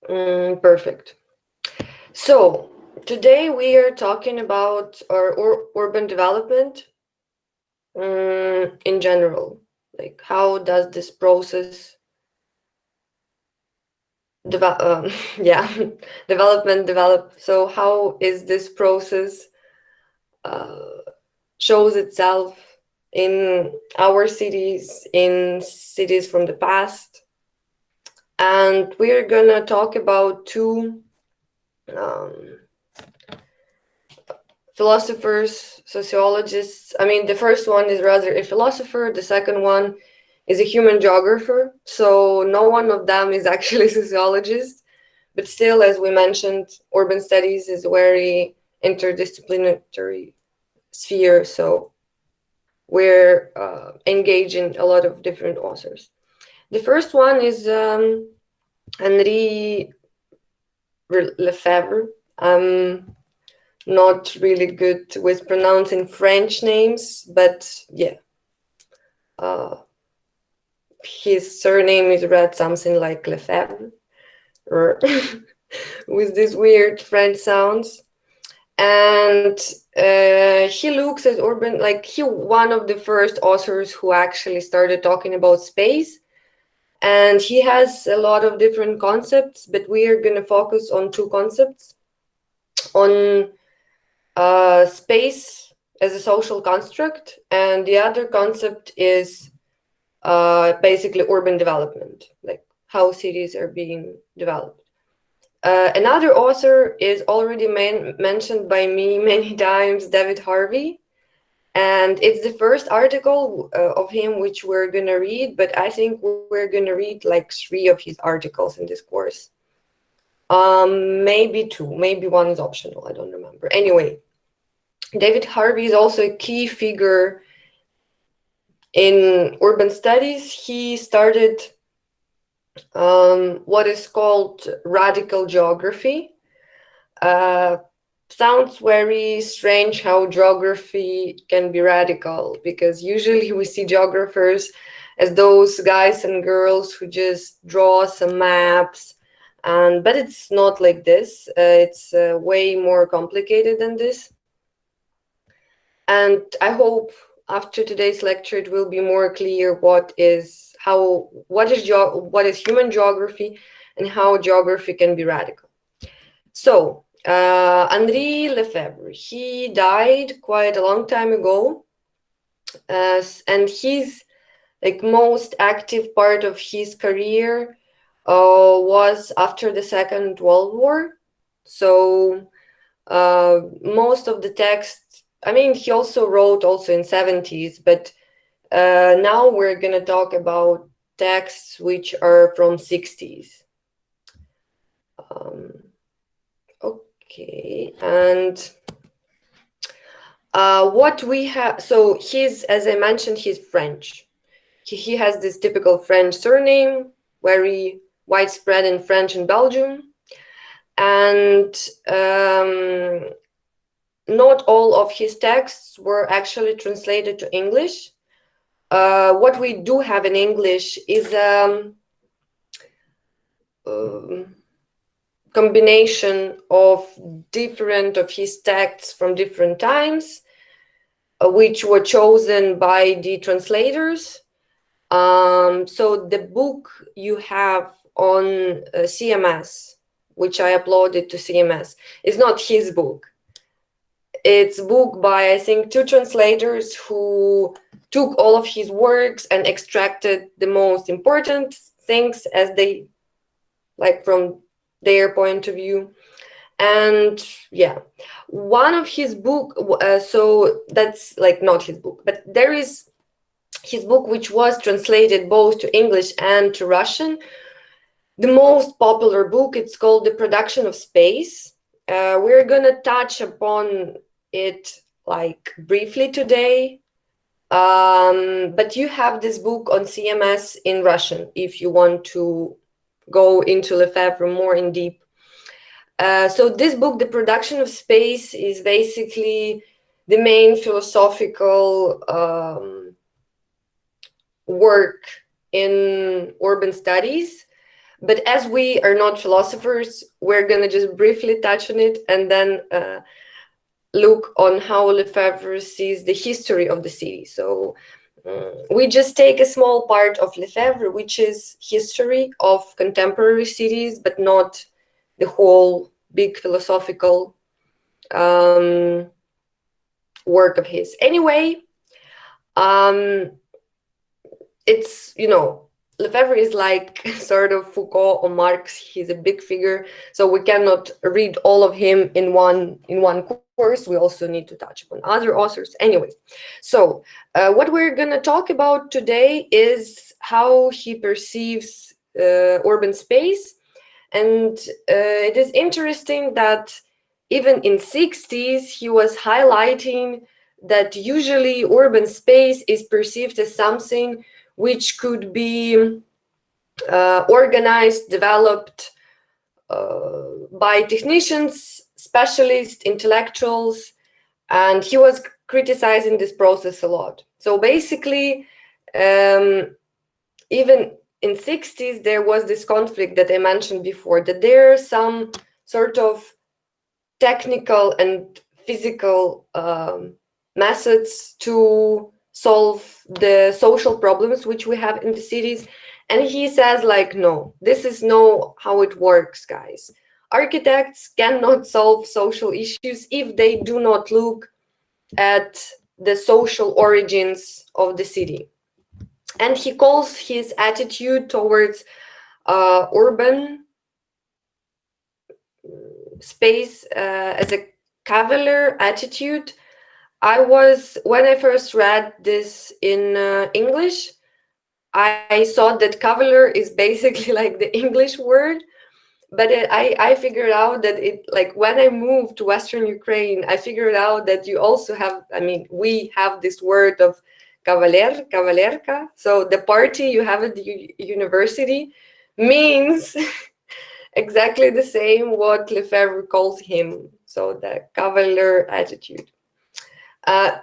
Perfect. So today we are talking about our urban development in general. Like, how does this process yeah, develop? So how is this process shows itself in our cities, in cities from the past? And we're gonna talk about two um, philosophers, sociologists. I mean, the first one is rather a philosopher, the second one is a human geographer. So no one of them is actually a sociologist, but still, as we mentioned, urban studies is a very interdisciplinary sphere. So we're engaging a lot of different authors. The first one is Henri Lefebvre. Not really good with pronouncing French names, but yeah. His surname is read something like Lefebvre, or with these weird French sounds. And he looks at urban, like he one of the first authors who actually started talking about space. And he has a lot of different concepts, but we are going to focus on two concepts, on space as a social construct, and the other concept is basically urban development, like how cities are being developed. Another author is already mentioned by me many times, David Harvey, and it's the first article of him which we're going to read, but I think we're going to read like 3 of his articles in this course. Maybe 2, maybe 1 is optional, I don't remember. Anyway, David Harvey is also a key figure in urban studies. He started what is called radical geography. Sounds very strange how geography can be radical, because usually we see geographers as those guys and girls who just draw some maps, but it's not like this. It's way more complicated than this. And I hope after today's lecture it will be more clear what is human geography and how geography can be radical. So Henri Lefebvre, he died quite a long time ago, and his like most active part of his career was after the Second World War. So most of the texts, I mean, he also wrote also in 70s, but now we're going to talk about texts which are from 60s. Okay, and what we have, so as I mentioned, he's French. He has this typical French surname, very widespread in French and Belgium. And not all of his texts were actually translated to English. What we do have in English is a combination of different of his texts from different times, which were chosen by the translators. So the book you have on CMS, which I uploaded to CMS, is not his book. It's a book by, I think, 2 translators who took all of his works and extracted the most important things as they, like, from their point of view. And yeah, one of his book, so that's like not his book, but there is his book which was translated both to English and to Russian. The most popular book, it's called The Production of Space. We're gonna touch upon it like briefly today, but you have this book on CMS in Russian if you want to go into Lefebvre more in deep. So this book, The Production of Space, is basically the main philosophical work in urban studies. But as we are not philosophers, we're going to just briefly touch on it and then look on how Lefebvre sees the history of the city. So we just take a small part of Lefebvre, which is history of contemporary cities, but not the whole big philosophical work of his. Anyway, it's, Lefebvre is like sort of Foucault or Marx. He's a big figure, so we cannot read all of him in one course. We also need to touch upon other authors. Anyways, so what we're going to talk about today is how he perceives urban space. And it is interesting that even in 60s, he was highlighting that usually urban space is perceived as something which could be organized, developed by technicians, specialists, intellectuals, and he was criticizing this process a lot. So basically, even in 60s, there was this conflict that I mentioned before, that there are some sort of technical and physical methods to solve the social problems which we have in the cities. And he says, like, no, this is not how it works, guys. Architects cannot solve social issues if they do not look at the social origins of the city. And he calls his attitude towards urban space as a cavalier attitude. When I first read this in English, I thought that cavalier is basically like the English word, but I figured out that it, like, when I moved to Western Ukraine, I figured out that you also have, we have this word of cavaler, cavalerka. So the party you have at the university means exactly the same what Lefebvre calls him. So the cavalier attitude,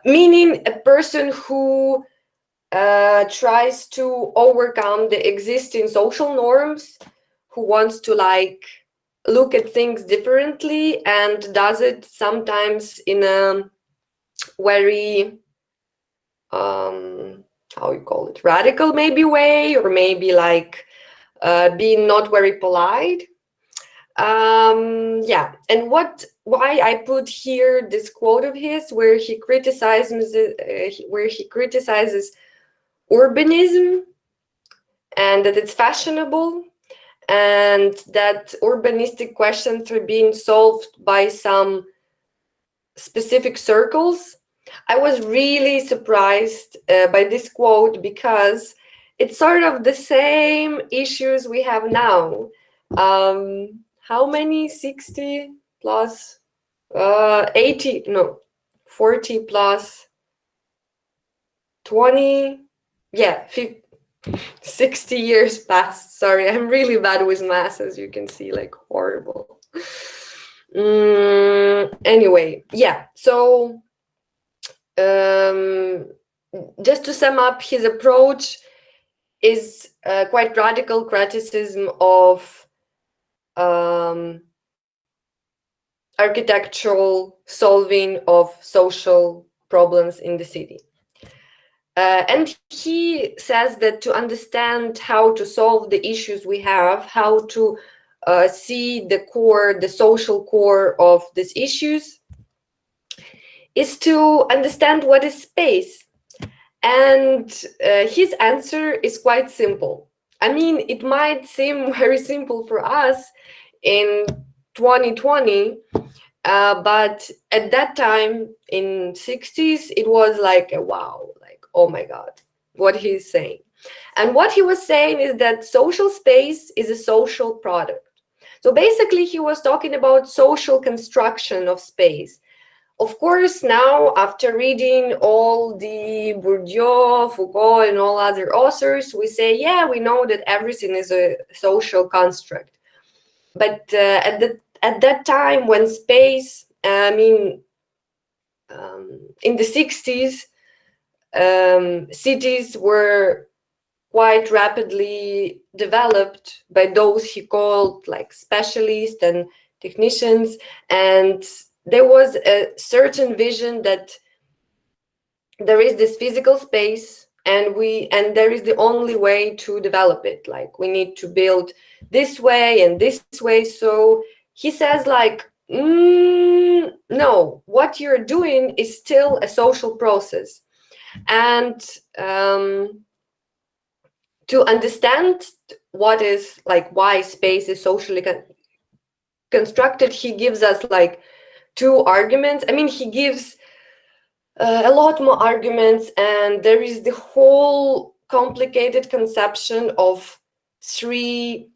meaning a person who tries to overcome the existing social norms, who wants to look at things differently, and does it sometimes in a very how you call it, radical maybe way, or maybe being not very polite. Yeah, and why I put here this quote of his where he criticizes urbanism, and that it's fashionable, and that urbanistic questions are being solved by some specific circles. I was really surprised by this quote, because it's sort of the same issues we have now. How many? 60 plus 80, no, 40 plus 20, yeah, 50, 60 years passed. Sorry, I'm really bad with math, as you can see, like horrible. Anyway, yeah, so just to sum up, his approach is quite radical criticism of architectural solving of social problems in the city. And he says that to understand how to solve the issues we have, how to see the social core of these issues, is to understand what is space. And his answer is quite simple. It might seem very simple for us in 2020, but at that time in 60s, it was like a wow, like, oh my God, what he's saying. And what he was saying is that social space is a social product. So basically, he was talking about social construction of space. Of course, now, after reading all the Bourdieu, Foucault, and all other authors, we say, yeah, we know that everything is a social construct. But at that time, when space, in the 60s, cities were quite rapidly developed by those he called like specialists and technicians, and there was a certain vision that there is this physical space, and there is the only way to develop it, like we need to build this way and this way. So he says like, no, what you're doing is still a social process. And to understand what is like why space is socially constructed, he gives us like two arguments. I mean, he gives a lot more arguments, and there is the whole complicated conception of three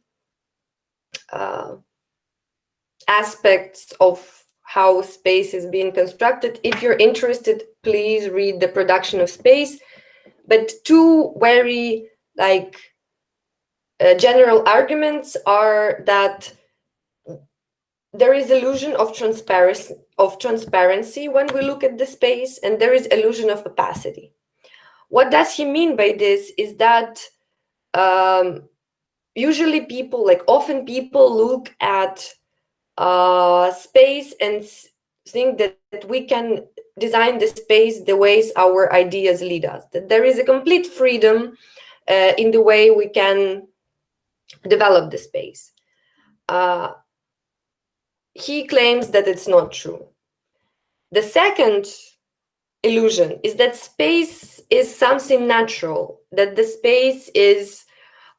aspects of how space is being constructed. If you're interested, please read The Production of Space. But two very like general arguments are that there is illusion of transparency when we look at the space, and there is illusion of opacity. What does he mean by this is that usually people, like often people look at space and think that we can design the space the ways our ideas lead us, that there is a complete freedom in the way we can develop the space. He claims that it's not true. The second illusion is that space is something natural, that the space is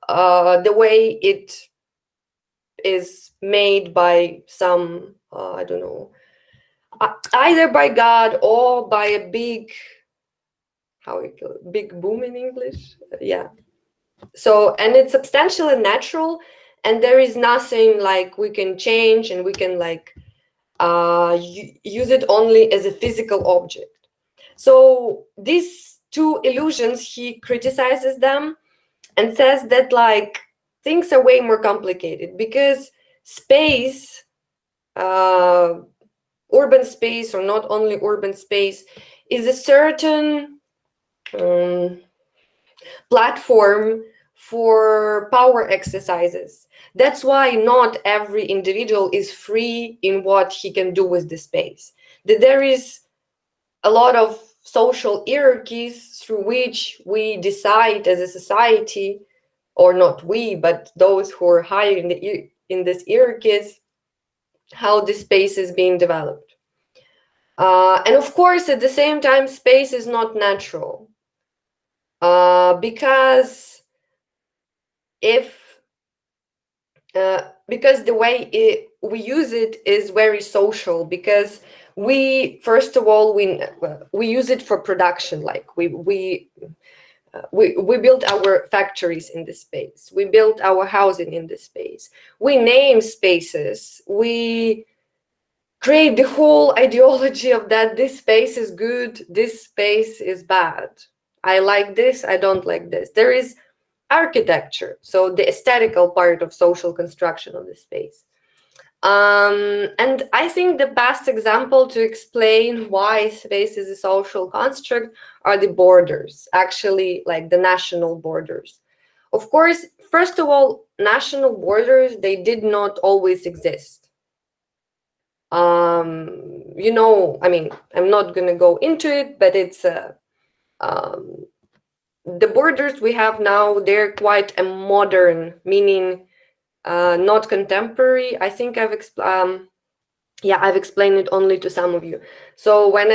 the way it is made by some, I don't know, either by God or by a big, how we call it, big boom in English? Yeah. So, and it's substantial and natural, and there is nothing like we can change, and we can like use it only as a physical object. So these two illusions, he criticizes them and says that like things are way more complicated, because space, urban space, or not only urban space, is a certain platform for power exercises. That's why not every individual is free in what he can do with the space. That there is a lot of social hierarchies through which we decide as a society, or not we, but those who are higher in these hierarchies, how the space is being developed. And of course, at the same time, space is not natural. Because the way we use it is very social, because we, first of all, we use it for production. Like we built our factories in this space, we built our housing in this space, we name spaces, we create the whole ideology of that this space is good, this space is bad, I like this, I don't like this. There is architecture, so the aesthetical part of social construction of the space. And I think the best example to explain why space is a social construct are the borders, actually, like the national borders. Of course, first of all, national borders, they did not always exist. You know, I mean, I'm not going to go into it, but it's the borders we have now, they're quite a modern, meaning not contemporary. I think I've explained it only to some of you. So when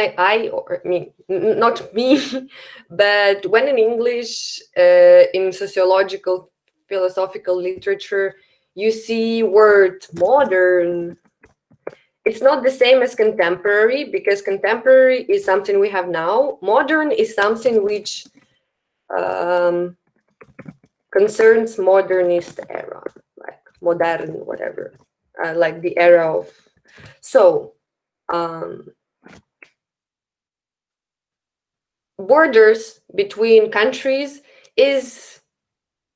not me, but when in English, in sociological, philosophical literature, you see word modern, it's not the same as contemporary, because contemporary is something we have now. Modern is something which concerns modernist era, like modern, whatever, like the era of. So borders between countries is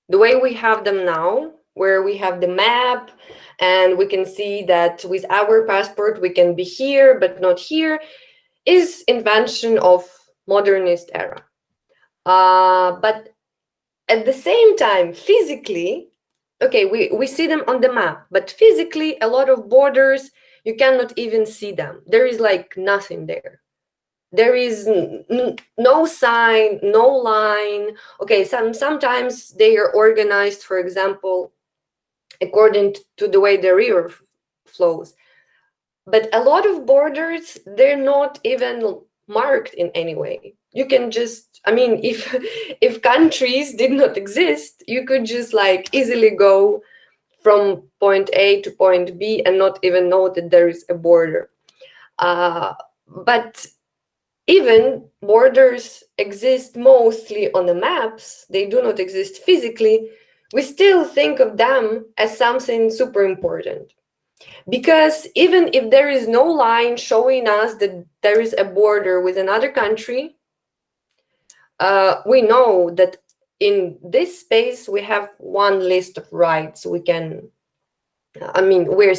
the way we have them now, where we have the map and we can see that with our passport we can be here but not here, is invention of modernist era. But at the same time, physically, okay, we see them on the map, but physically, a lot of borders, you cannot even see them. There is like nothing there. There is no sign, no line. Okay, sometimes they are organized, for example, according to the way the river flows. But a lot of borders, they're not even marked in any way. You can just, I mean, if countries did not exist, you could just like easily go from point A to point B and not even know that there is a border. But even borders exist mostly on the maps, they do not exist physically, we still think of them as something super important. Because even if there is no line showing us that there is a border with another country, we know that in this space we have one list of rights. We can, I mean, we're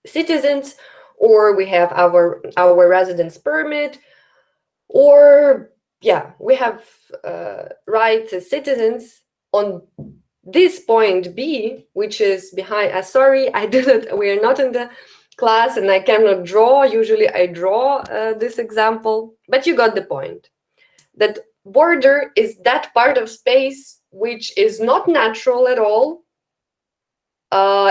citizens, or we have our residence permit, or yeah, we have rights as citizens on this point B, which is behind. Sorry, I didn't. We are not in the class, and I cannot draw. Usually, I draw this example, but you got the point. That border is that part of space which is not natural at all.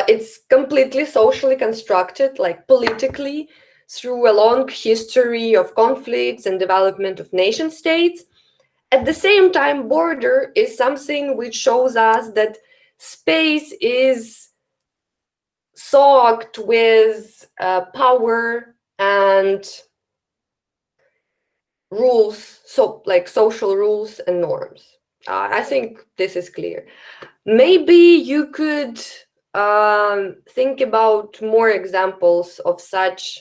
It's completely socially constructed, like politically, through a long history of conflicts and development of nation states. At the same time, border is something which shows us that space is soaked with power and rules, so like social rules and norms. I think this is clear. Maybe you could think about more examples of such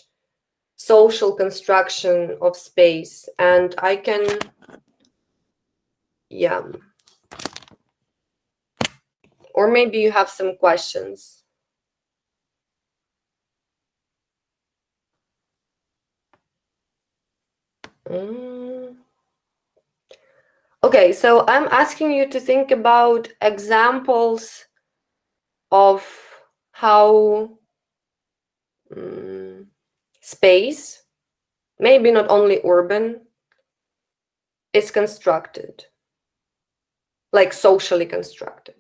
social construction of space, and I can, yeah. Or maybe you have some questions. Okay, so I'm asking you to think about examples of how space, maybe not only urban, is constructed, like socially constructed.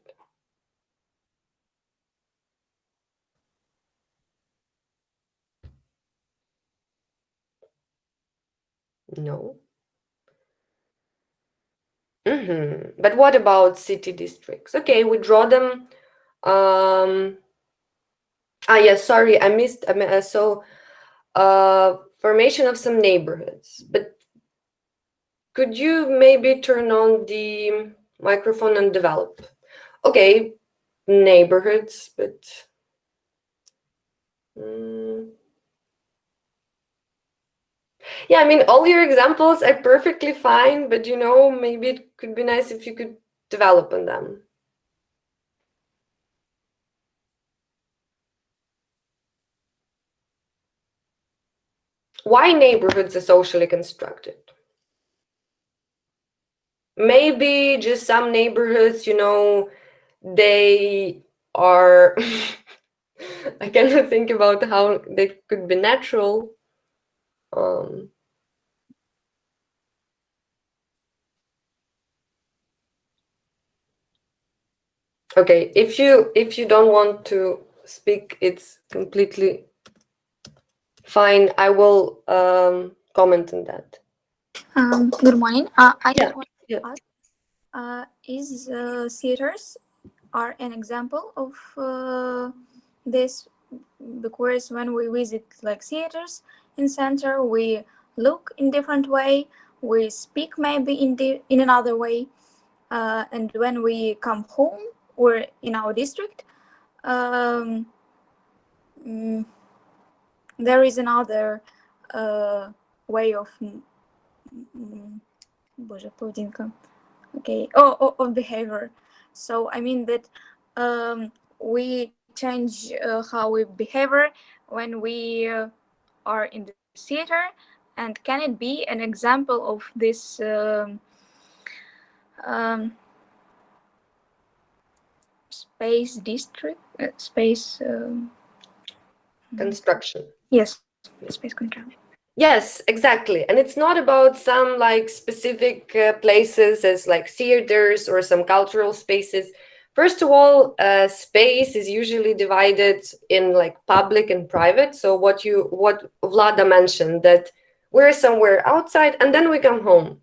No. But what about city districts? Okay, we draw them. Yeah, sorry, I missed. Formation of some neighborhoods. But could you maybe turn on the microphone and develop? Okay, neighborhoods, but yeah, I mean, all your examples are perfectly fine, but you know, maybe it could be nice if you could develop on them. Why neighborhoods are socially constructed? Maybe just some neighborhoods, you know, they are I cannot think about how they could be natural. Okay, if you don't want to speak, it's completely fine. I will comment on that. Good morning. I Yeah, just want yeah. to ask, is theaters are an example of this? Because when we visit like theaters in center, we look in different way, we speak maybe in another way, and when we come home or in our district, um, there is another way of Боже, поведінка. Okay. Of behavior. So I mean that we change how we behave when we are in the theater, and can it be an example of this space district, space construction. Yes, space construction. Yes, exactly. And it's not about some like specific places as like theaters or some cultural spaces. First of all, space is usually divided in like public and private. So what Vlada mentioned, that we're somewhere outside and then we come home.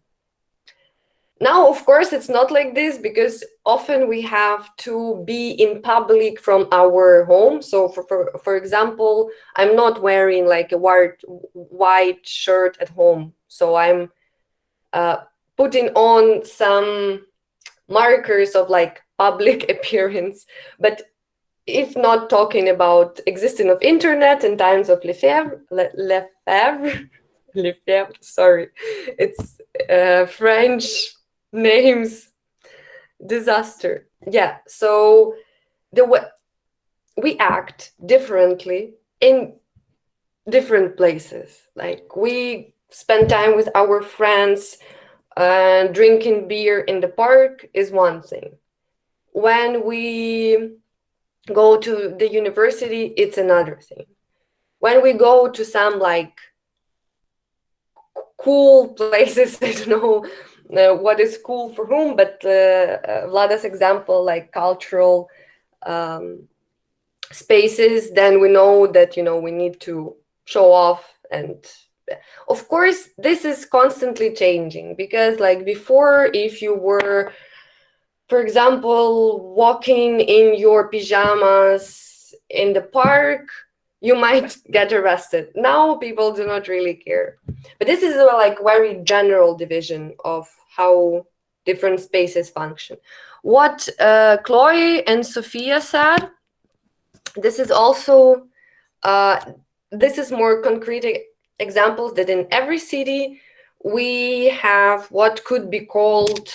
Now, of course, it's not like this because often we have to be in public from our home. So, for example, I'm not wearing like a white shirt at home. So I'm putting on some markers of like public appearance. But if not talking about existence of internet in times of Lefebvre, sorry, it's French names disaster. Yeah, so the way we act differently in different places. Like we spend time with our friends, drinking beer in the park is one thing. When we go to the university, it's another thing. When we go to some like cool places, I don't know what is cool for whom, but Vlada's example, like cultural spaces, then we know that, we need to show off. And of course, this is constantly changing because like before, if you were, for example, walking in your pajamas in the park, you might get arrested. Now people do not really care. But this is a like very general division of how different spaces function. What Chloe and Sophia said, this is also this is more concrete examples that in every city we have what could be called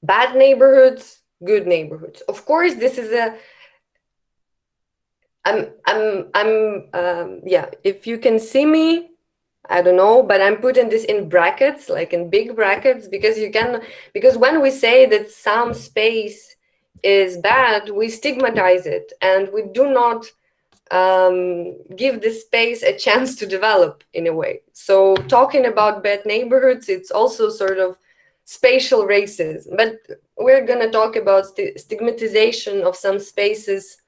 bad neighborhoods, good neighborhoods. Of course, this is a yeah, if you can see me, I don't know, but I'm putting this in brackets, like in big brackets, because when we say that some space is bad, we stigmatize it and we do not give this space a chance to develop in a way. So talking about bad neighborhoods, it's also sort of spatial racism, but we're going to talk about stigmatization of some spaces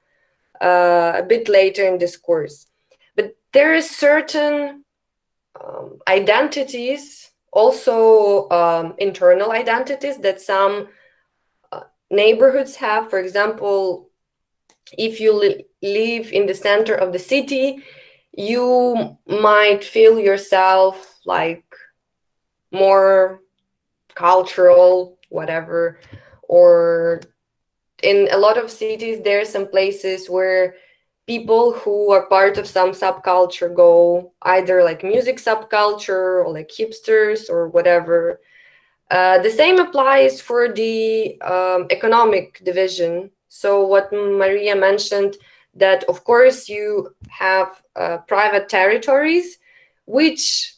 a bit later in this course. But there is certain identities, also internal identities that some neighborhoods have. For example, if you live in the center of the city, you might feel yourself like more cultural, whatever. Or in a lot of cities, there are some places where people who are part of some subculture go, either like music subculture or like hipsters or whatever. The same applies for the economic division. So what Maria mentioned, that of course you have private territories, which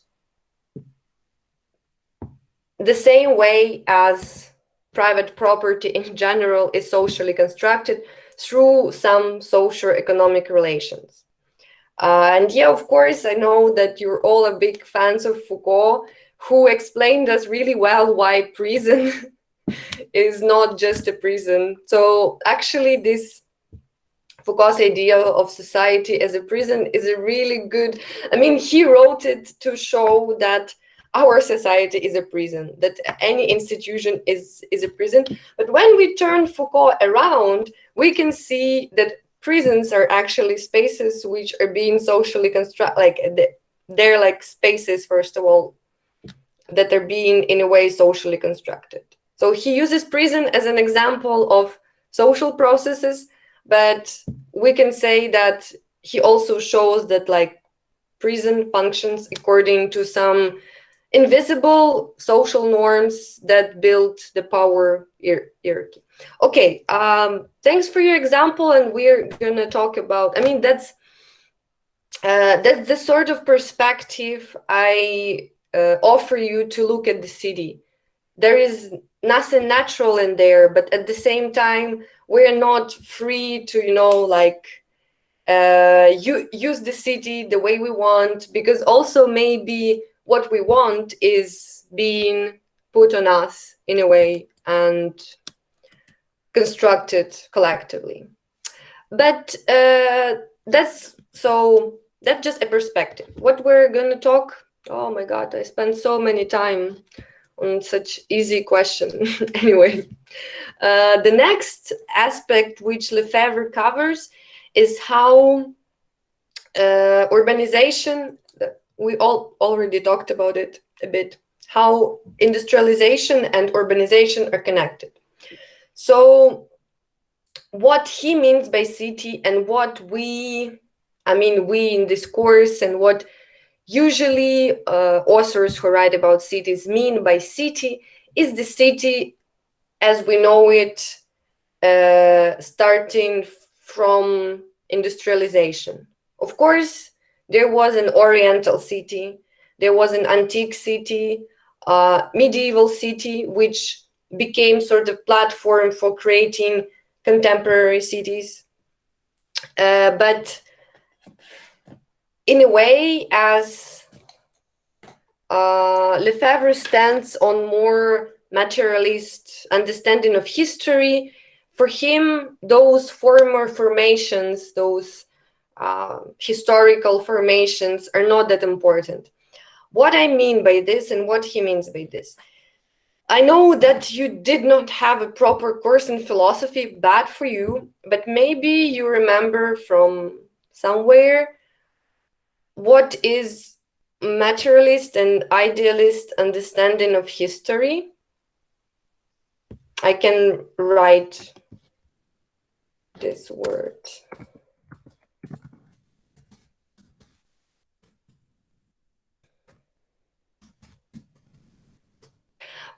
the same way as private property in general is socially constructed through some socio-economic relations. And yeah, of course, I know that you're all a big fans of Foucault, who explained us really well why prison is not just a prison. So actually this Foucault's idea of society as a prison is a really good, I mean, he wrote it to show that our society is a prison, that any institution is a prison. But when we turn Foucault around, we can see that prisons are actually spaces which are being socially constructed, like they're like spaces, first of all, that are being in a way socially constructed. So he uses prison as an example of social processes, but we can say that he also shows that like prison functions according to some invisible social norms that build the power hierarchy. Okay, thanks for your example, and we're gonna talk about, I mean, that's the sort of perspective I offer you to look at the city. There is nothing natural in there, but at the same time, we're not free to, like use the city the way we want, because also maybe what we want is being put on us in a way and constructed collectively. But that's just a perspective. What we're gonna talk, oh my god, I spent so many time on such easy question. Anyway, the next aspect which Lefebvre covers is how urbanization, we all already talked about it a bit, how industrialization and urbanization are connected. So what he means by city and what we in this course, and what usually authors who write about cities mean by city, is the city as we know it, starting from industrialization. Of course, there was an Oriental city, there was an antique city, medieval city, which became sort of platform for creating contemporary cities. But in a way, as Lefebvre stands on more materialist understanding of history, for him, those former formations, those historical formations are not that important. What I mean by this and what he means by this, I know that you did not have a proper course in philosophy, bad for you, but maybe you remember from somewhere what is materialist and idealist understanding of history. I can write this word.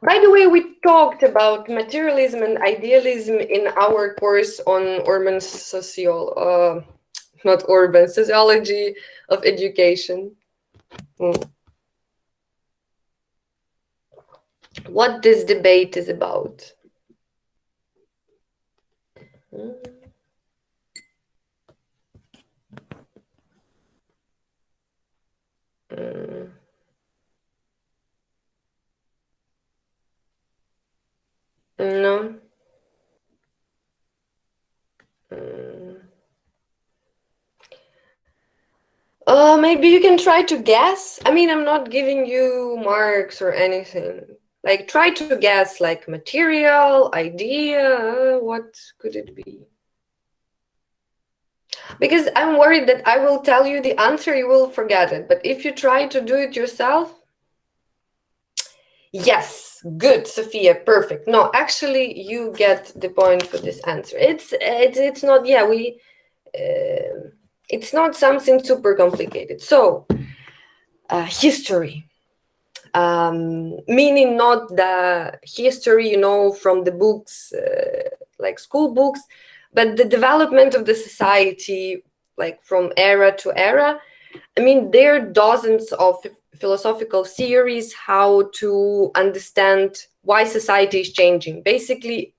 By the way, we talked about materialism and idealism in our course on urban sociology, not urban sociology of education. What this debate is about. No. Maybe you can try to guess. I mean, I'm not giving you marks or anything. Like, try to guess, like, material, idea, what could it be? Because I'm worried that I will tell you the answer, you will forget it. But if you try to do it yourself, yes, good, Sophia, perfect. No, actually, you get the point for this answer. It's not, yeah, it's not something super complicated. So, history. Meaning not the history, from the books, like school books, but the development of the society, like from era to era. I mean, there are dozens of philosophical theories how to understand why society is changing. Basically,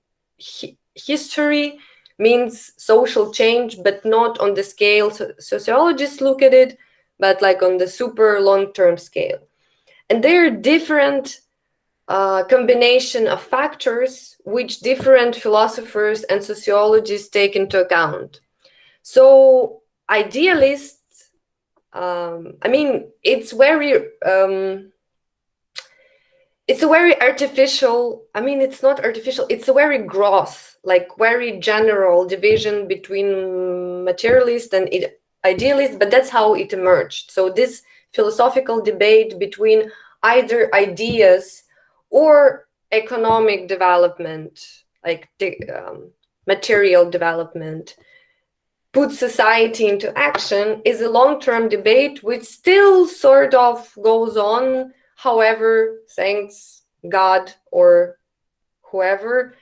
history means social change, but not on the scale sociologists look at it, but like on the super long-term scale. And there are different combination of factors which different philosophers and sociologists take into account. So idealists, it's a very artificial, it's not artificial, it's a very gross, like very general division between materialist and idealist, but that's how it emerged. So this philosophical debate between either ideas or economic development, like material development, put society into action, is a long-term debate which still sort of goes on. However, thanks God or whoever,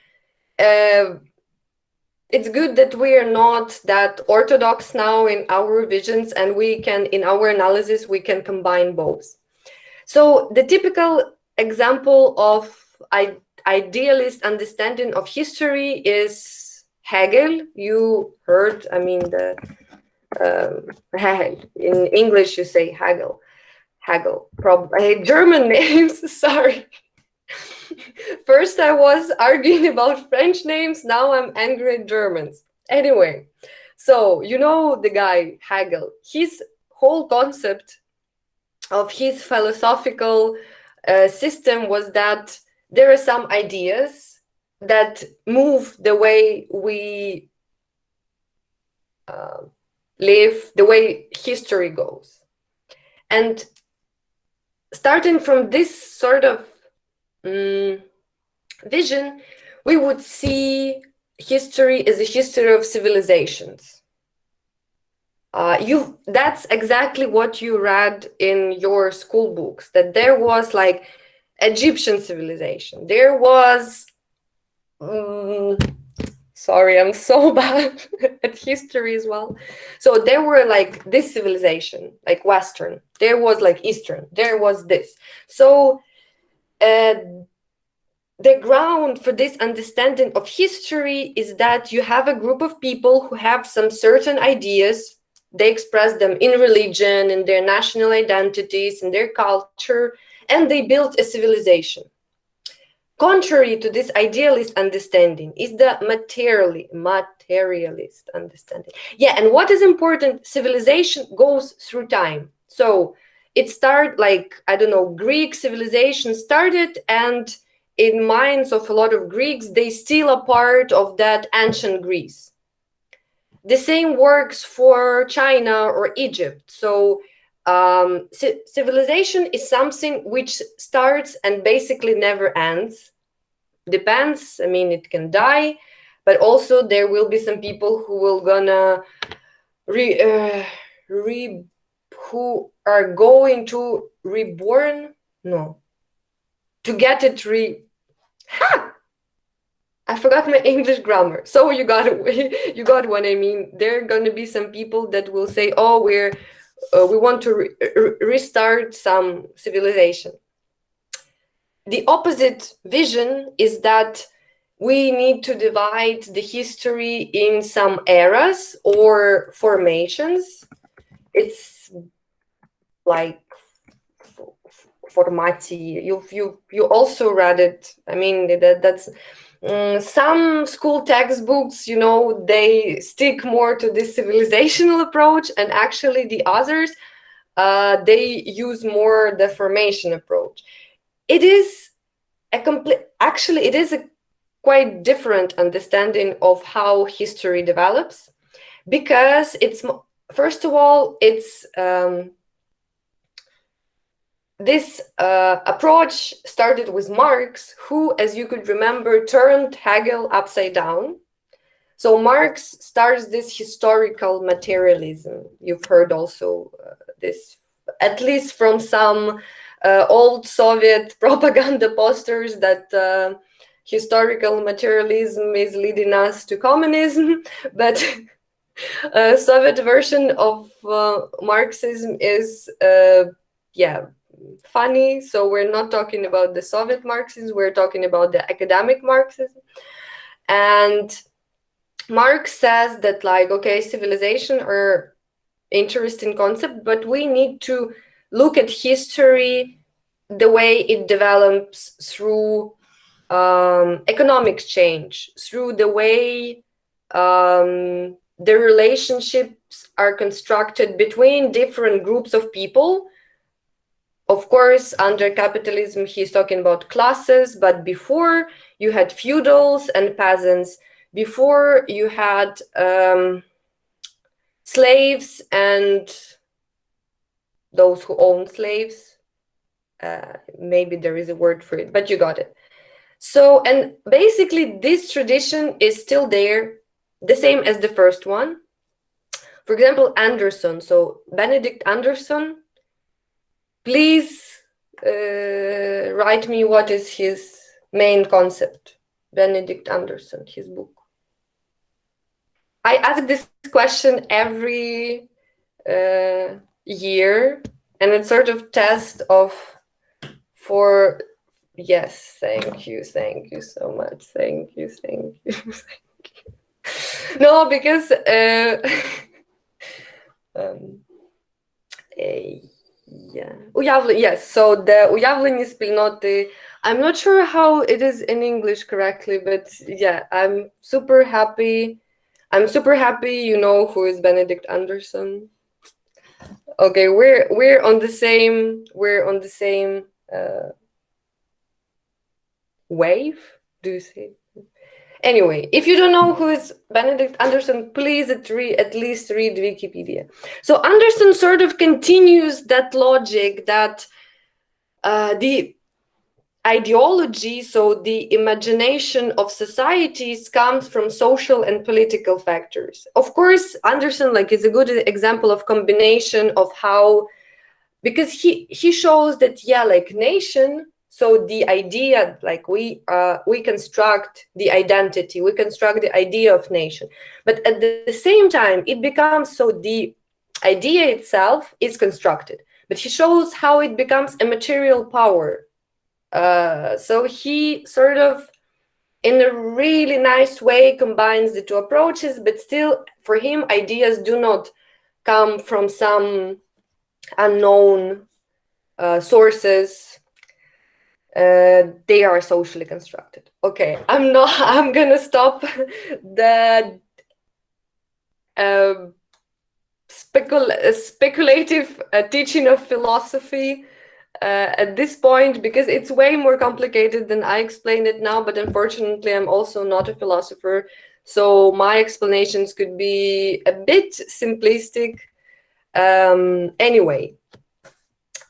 it's good that we are not that orthodox now in our visions, and we can, in our analysis, we can combine both. So the typical example of idealist understanding of history is Hegel. You heard, I mean, the Hegel. In English, you say Hegel. Hegel. German names, sorry. First, I was arguing about French names. Now I'm angry at Germans. Anyway, so you know the guy Hegel. His whole concept of his philosophical system was that there are some ideas that move the way we live, the way history goes. And starting from this sort of vision, we would see history as a history of civilizations. That's exactly what you read in your school books, that there was like Egyptian civilization. There was, sorry, I'm so bad at history as well. So there were like this civilization, like Western. There was like Eastern. There was this. So the ground for this understanding of history is that you have a group of people who have some certain ideas. They express them in religion, in their national identities, in their culture, and they built a civilization. Contrary to this idealist understanding is the materialist understanding. Yeah, and what is important, civilization goes through time. So it started like, I don't know, Greek civilization started, and in minds of a lot of Greeks, they still a part of that ancient Greece. The same works for China or Egypt. So civilization is something which starts and basically never ends. Depends, I mean, it can die, but also there will be some people who will gonna who are going to reborn, no, to get it I forgot my English grammar. So you got what I mean. There are going to be some people that will say, "Oh, we want to restart some civilization." The opposite vision is that we need to divide the history in some eras or formations. It's like formati. You also read it. I mean, that's. Some school textbooks, you know, they stick more to this civilizational approach, and actually the others, they use more the formation approach. It is it is a quite different understanding of how history develops, because it's, first of all, it's this approach started with Marx, who, as you could remember, turned Hegel upside down. So Marx starts this historical materialism. You've heard also this, at least from some old Soviet propaganda posters, that historical materialism is leading us to communism. But a Soviet version of Marxism is, funny. So we're not talking about the Soviet Marxism, we're talking about the academic Marxism. And Marx says that, like, okay, civilization are interesting concept, but we need to look at history the way it develops through economic change, through the way the relationships are constructed between different groups of people. Of course, under capitalism, he's talking about classes, but before you had feudals and peasants, before you had slaves and those who own slaves. Maybe there is a word for it, but you got it. So, and basically this tradition is still there, the same as the first one. For example, Anderson, so Benedict Anderson, please write me what is his main concept. Benedict Anderson, his book. I ask this question every year, and it's sort of test for Yes, thank you so much. Thank you. No, because um, eh, yeah. Yes, so the уявлені спільноти, I'm not sure how it is in English correctly, but yeah, I'm super happy. You know who is Benedict Anderson. Okay, we're on the same wave. Do you see? Anyway, if you don't know who is Benedict Anderson, please at least read Wikipedia. So Anderson sort of continues that logic that the ideology, so the imagination of societies, comes from social and political factors. Of course, Anderson is a good example of combination of how, because he shows that nation, so the idea, we construct the identity, we construct the idea of nation, but at the same time it becomes, so the idea itself is constructed, but he shows how it becomes a material power. So he sort of, in a really nice way, combines the two approaches, but still for him ideas do not come from some unknown sources. They are socially constructed. Okay, I'm gonna stop the speculative teaching of philosophy at this point, because it's way more complicated than I explained it now, but unfortunately I'm also not a philosopher, so my explanations could be a bit simplistic. Anyway,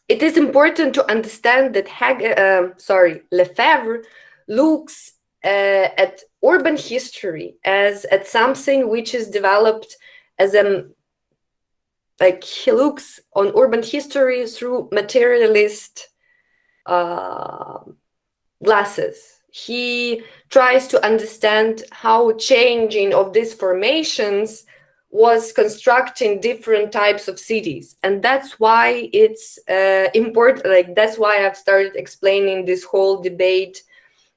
it is important to understand that Lefebvre looks at urban history as at something which is developed as he looks on urban history through materialist glasses. He tries to understand how changing of these formations was constructing different types of cities, and that's why it's important. That's why I've started explaining this whole debate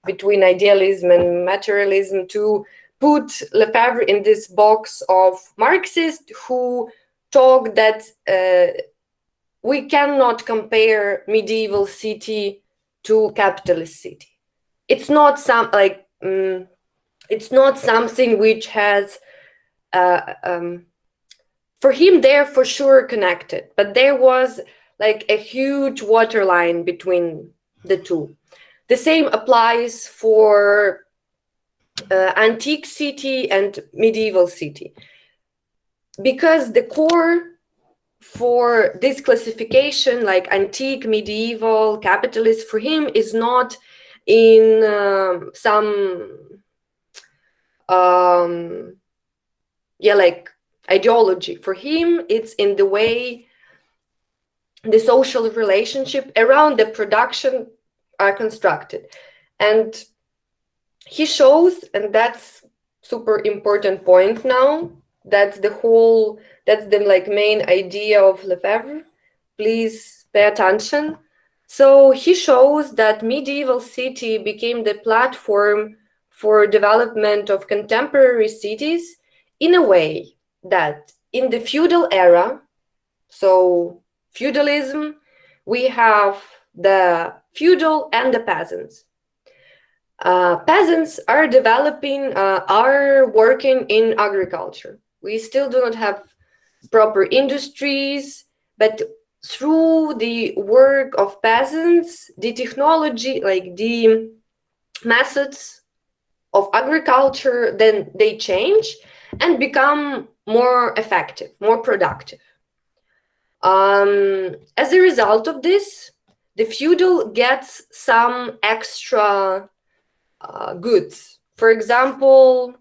between idealism and materialism, to put Lefebvre in this box of Marxists who talk that we cannot compare medieval city to capitalist city. It's not it's not something which has for him, they're for sure connected, but there was a huge waterline between the two. The same applies for antique city and medieval city, because the core for this classification, like antique, medieval, capitalist, for him is not in some ideology. For him, it's in the way the social relationship around the production are constructed. And he shows, and that's super important point now, that's the main idea of Lefebvre. Please pay attention. So he shows that medieval city became the platform for development of contemporary cities in a way that in the feudal era, so feudalism, we have the feudal and the peasants. Peasants are are working in agriculture. We still do not have proper industries, but through the work of peasants, the technology, the methods of agriculture, then they change and become more effective, more productive. As a result of this, the feudal gets some extra goods. For example,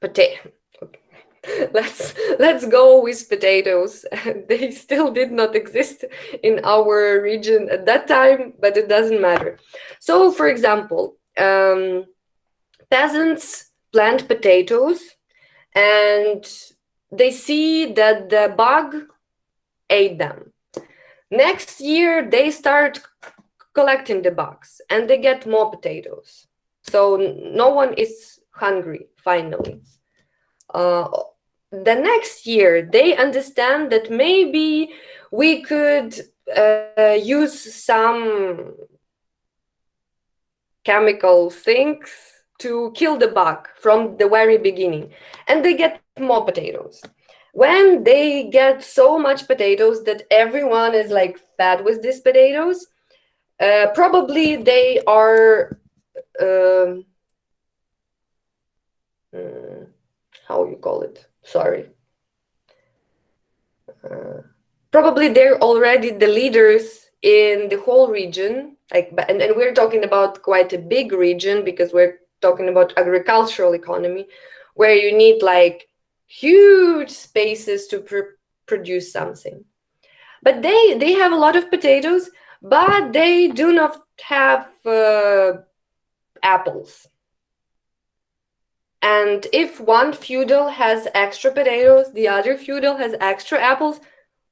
potato. Let's go with potatoes. They still did not exist in our region at that time, but it doesn't matter. So, for example, peasants plant potatoes, and they see that the bug ate them. Next year, they start collecting the bugs and they get more potatoes. So no one is hungry, finally. The next year, they understand that maybe we could use some chemical things to kill the bug from the very beginning. And they get more potatoes. When they get so much potatoes that everyone is like fed with these potatoes, probably they are how you call it? Sorry. Probably they're already the leaders in the whole region. Like, and we're talking about quite a big region because we're talking about agricultural economy, where you need like huge spaces to produce something. But they have a lot of potatoes, but they do not have apples. And if one feudal has extra potatoes, the other feudal has extra apples,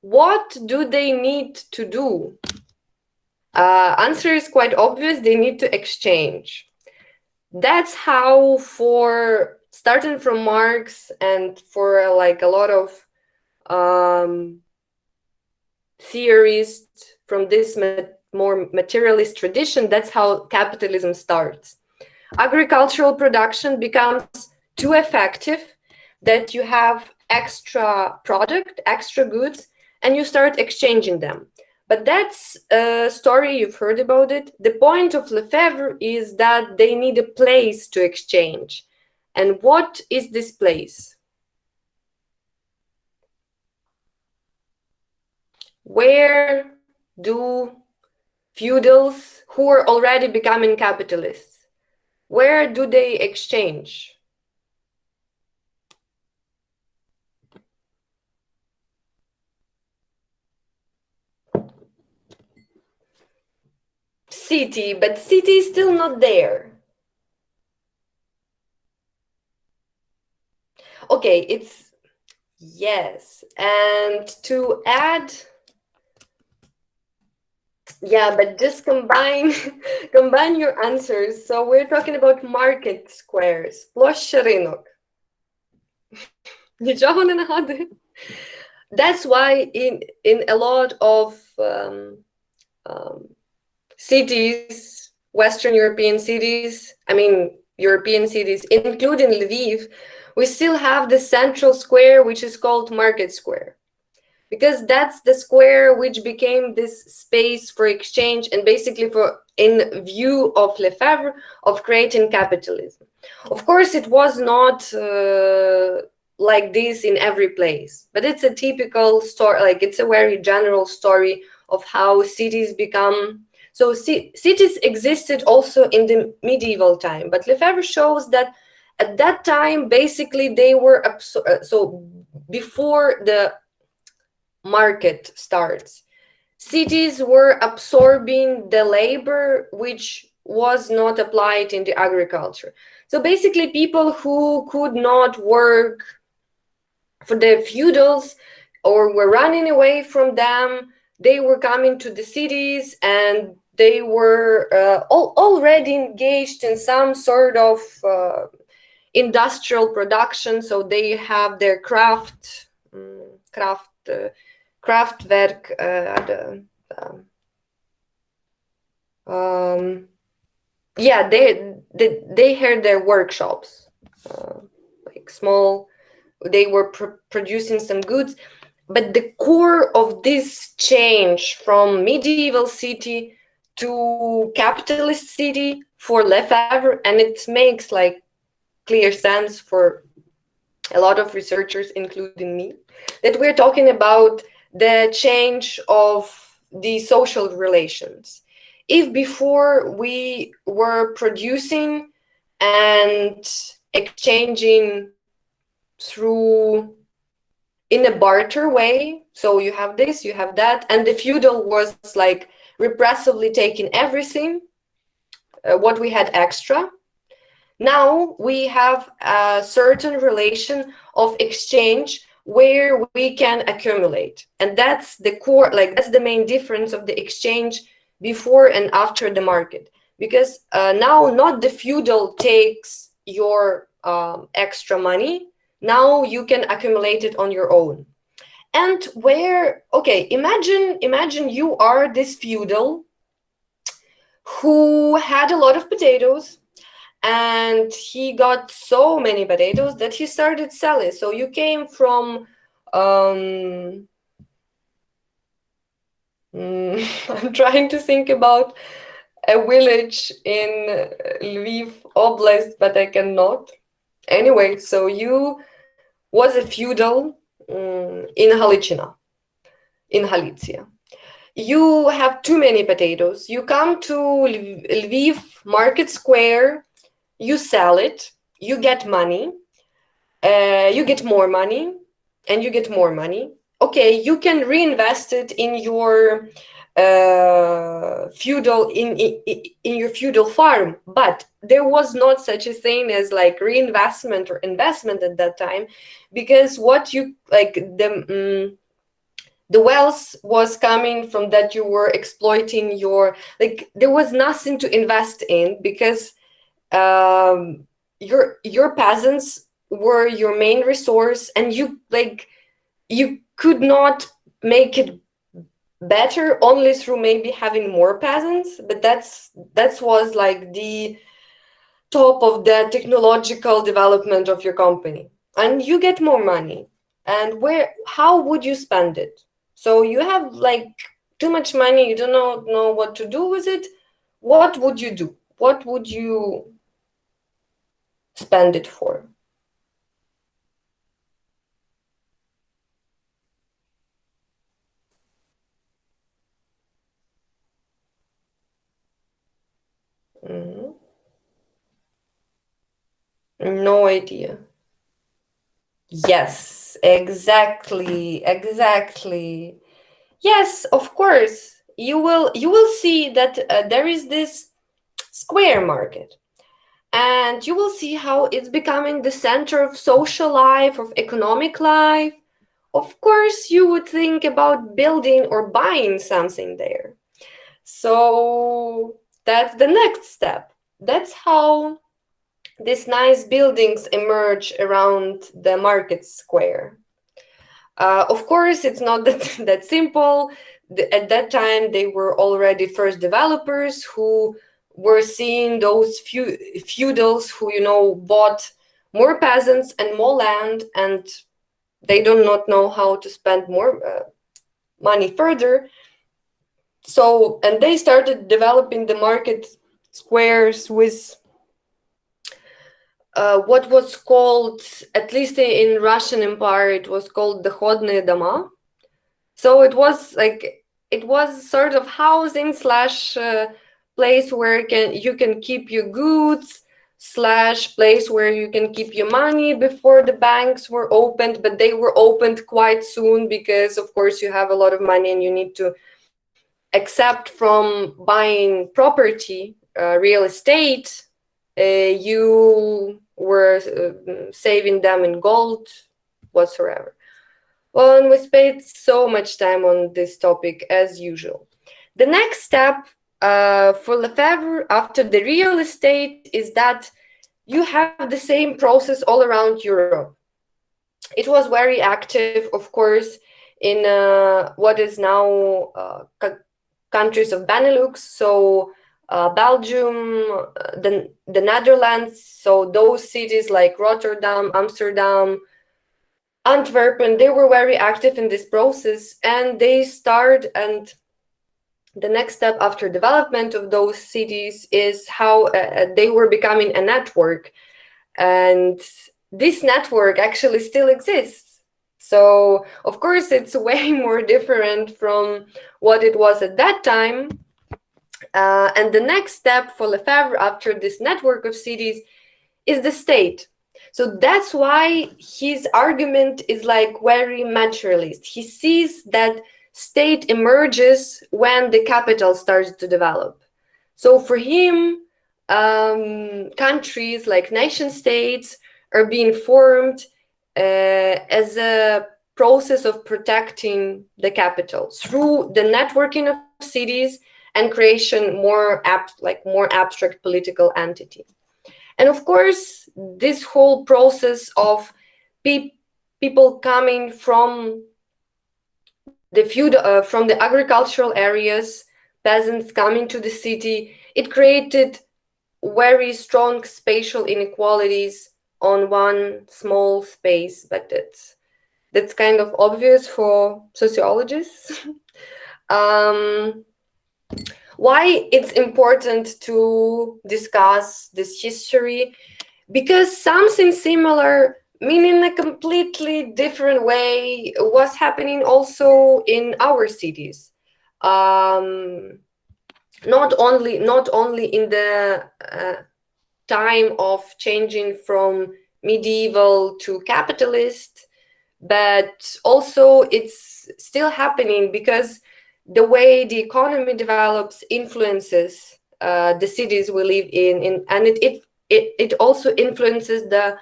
what do they need to do? Answer is quite obvious. They need to exchange. That's how, for starting from Marx and for like a lot of theorists from this more materialist tradition, that's how capitalism starts. Agricultural production becomes too effective that you have extra product, extra goods, and you start exchanging them. But that's a story, you've heard about it. The point of Lefebvre is that they need a place to exchange. And what is this place? Where do feudals who are already becoming capitalists, where do they exchange? City, but city is still not there. Okay, it's yes. And to add, yeah, but just combine combine your answers. So we're talking about market squares. Площа ринок. Нічого не нагадує. That's why in a lot of cities, Western European cities, I mean European cities, including Lviv, we still have the central square, which is called Market Square, because that's the square which became this space for exchange and basically for in view of Lefebvre of creating capitalism. Of course, it was not like this in every place, but it's a typical story, like it's a very general story of how cities become. So cities existed also in the medieval time, but Lefebvre shows that at that time, basically they were, so before the market starts, cities were absorbing the labor which was not applied in the agriculture. So basically people who could not work for the feudals or were running away from them, they were coming to the cities and they were already engaged in some sort of industrial production. So they have their Kraftwerk, yeah, they had their workshops, like small. They were producing some goods, but the core of this change from medieval city to capitalist city for Lefebvre, and it makes like clear sense for a lot of researchers, including me, that we're talking about the change of the social relations. If before we were producing and exchanging through in a barter way, so you have this, you have that, and the feudal was like repressively taking everything, what we had extra. Now we have a certain relation of exchange where we can accumulate. And that's the core, like that's the main difference of the exchange before and after the market. Because now not the feudal takes your extra money, now you can accumulate it on your own. And where, okay, imagine you are this feudal who had a lot of potatoes, and he got so many potatoes that he started selling. So you came from I'm trying to think about a village in Lviv Oblast, but I cannot. Anyway, so you was a feudal in Halichina, in Halicia. You have too many potatoes. You come to Lviv Market Square, you sell it, you get money, you get more money, and you get more money. Okay, you can reinvest it in your feudal in your feudal farm, but there was not such a thing as like reinvestment or investment at that time, because what you like the wealth was coming from that you were exploiting your, like there was nothing to invest in, because your peasants were your main resource, and you could not make it better only through maybe having more peasants. But that was like the top of the technological development of your company, and you get more money. And how would you spend it? So you have like too much money, you do not know what to do with it. What would you do? What would you spend it for? Mhm. No idea. Yes, exactly. Yes, of course. You will see that there is this square market, and you will see how it's becoming the center of social life, of economic life. Of course, you would think about building or buying something there. So that's the next step. That's how these nice buildings emerge around the market square. Of course, it's not that simple. At that time, they were already first developers who were seeing those feudals who, bought more peasants and more land, and they do not know how to spend more money further. So, and they started developing the market squares with what was called, at least in Russian Empire, it was called the Khodnye Doma. So it was sort of housing slash place where you can keep your goods slash place where you can keep your money before the banks were opened, but they were opened quite soon because of course you have a lot of money and you need to, except from buying property, real estate, you were saving them in gold whatsoever. Well, and we spent so much time on this topic as usual. The next step for Lefebvre after the real estate is that you have the same process all around Europe. It was very active, of course, in what is now countries of Benelux, so Belgium, the Netherlands, so those cities like Rotterdam, Amsterdam, Antwerpen, they were very active in this process, and and the next step after development of those cities is how they were becoming a network, and this network actually still exists. So of course it's way more different from what it was at that time, and the next step for Lefebvre after this network of cities is the state. So that's why his argument is like very materialist. He sees that state emerges when the capital starts to develop. So for him, countries like nation states are being formed as a process of protecting the capital through the networking of cities and creation more abstract political entity. And of course, this whole process of people coming from from the agricultural areas, peasants coming to the city, it created very strong spatial inequalities on one small space, but that's kind of obvious for sociologists. Why it's important to discuss this history? Because something similar, meaning a completely different way, was happening also in our cities. Not only in the time of changing from medieval to capitalist, but also it's still happening because the way the economy develops influences the cities we live in, and it also influences the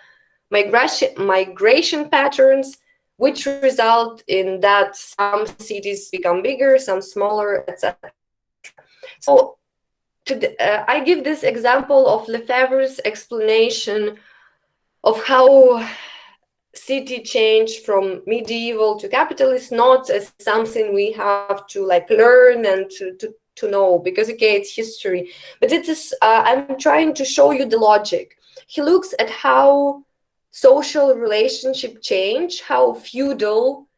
migration patterns, which result in that some cities become bigger, some smaller, etc. So I give this example of Lefebvre's explanation of how city changed from medieval to capitalist, not as something we have to learn and to know, because okay, it's history, but it is I'm trying to show you the logic. He looks at how social relationship change, how feudal,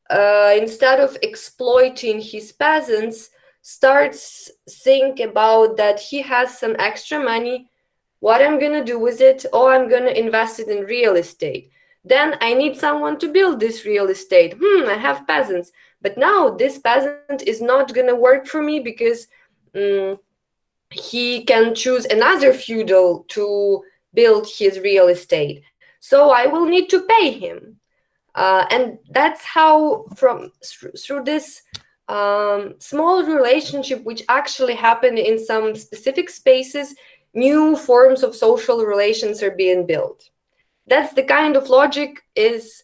instead of exploiting his peasants, starts think about that he has some extra money, what I'm gonna do with it? Oh, I'm gonna invest it in real estate. Then I need someone to build this real estate. I have peasants. But now this peasant is not going to work for me because he can choose another feudal to build his real estate. So I will need to pay him. And that's how through this small relationship, which actually happen in some specific spaces, new forms of social relations are being built. That's the kind of logic is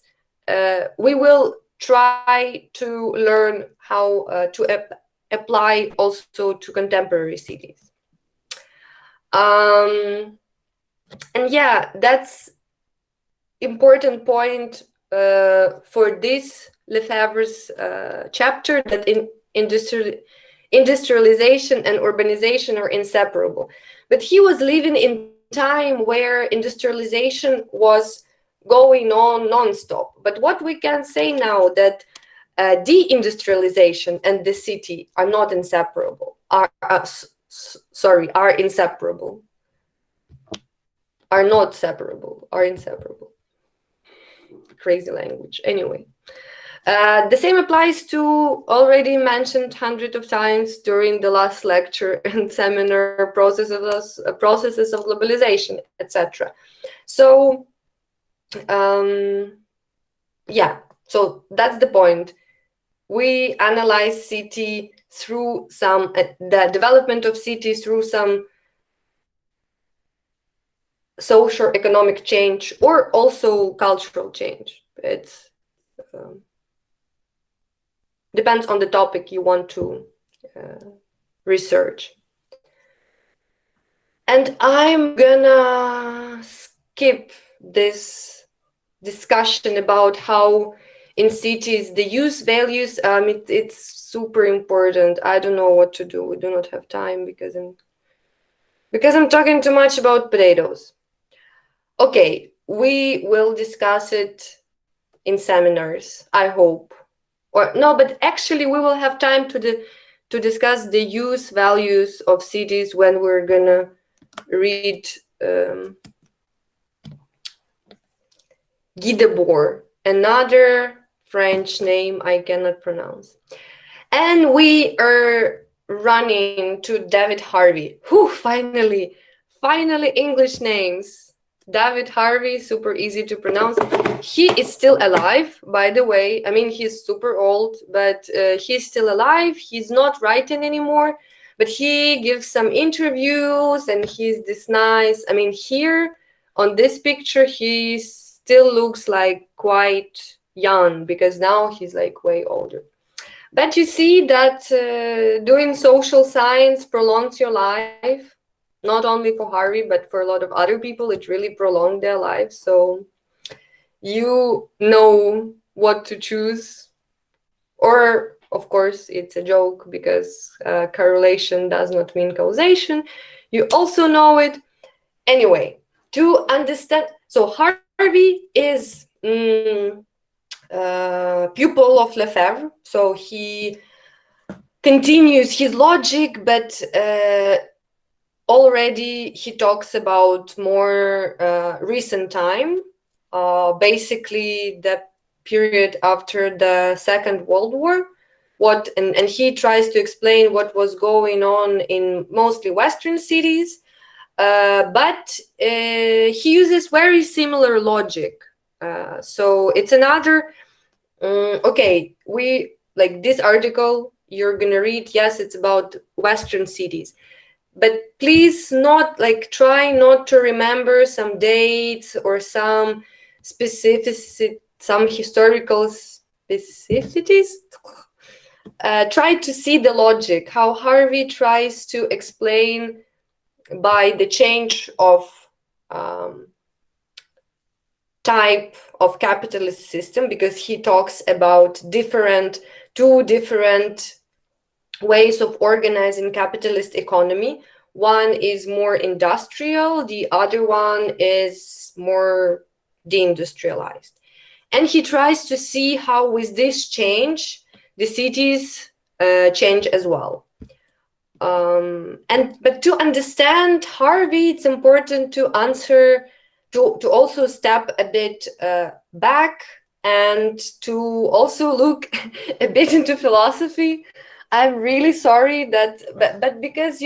we will try to learn how to apply also to contemporary cities. And yeah, that's important point for this Lefebvre's chapter, that in industrialization and urbanization are inseparable. But he was living in time where industrialization was going on non-stop. But what we can say now that deindustrialization and the city are not inseparable, are inseparable, are not separable, are inseparable. Crazy language. Anyway, the same applies to already mentioned hundreds of times during the last lecture and seminar processes of globalization, etc. So yeah, so that's the point. We analyze city through some the development of cities through some social economic change or also cultural change. It's depends on the topic you want to research. And I'm gonna skip this discussion about how in cities the use values, it's super important. I don't know what to do. We do not have time because I'm talking too much about potatoes. Okay, we will discuss it in seminars, I hope. Or no, but actually we will have time to discuss the use values of cities when we're gonna read Guy Debord, another French name I cannot pronounce. And we are running to David Harvey. Whew, finally English names. David Harvey, super easy to pronounce. He is still alive, by the way. I mean, he's super old, but he's still alive. He's not writing anymore, but he gives some interviews and he's this nice. I mean, here on this picture, he's still looks like quite young, because now he's like way older. But you see that doing social science prolongs your life, not only for Harvey, but for a lot of other people. It really prolonged their lives. So you know what to choose. Or, of course, it's a joke, because correlation does not mean causation. You also know it. Anyway, to understand, so Harvey is pupil of Lefebvre, so he continues his logic, but already he talks about more recent time, basically the period after the Second World War. And he tries to explain what was going on in mostly Western cities, but he uses very similar logic. So it's another, okay, we like this article you're gonna read, yes, it's about Western cities, but please not like try not to remember some dates or some some historical specificities. Try to see the logic, how Harvey tries to explain by the change of type of capitalist system, because he talks about two different ways of organizing capitalist economy. One is more industrial, the other one is more deindustrialized. And he tries to see how with this change, the cities change as well. But to understand Harvey, it's important to also step a bit back, and to also look a bit into philosophy. I'm really sorry but because,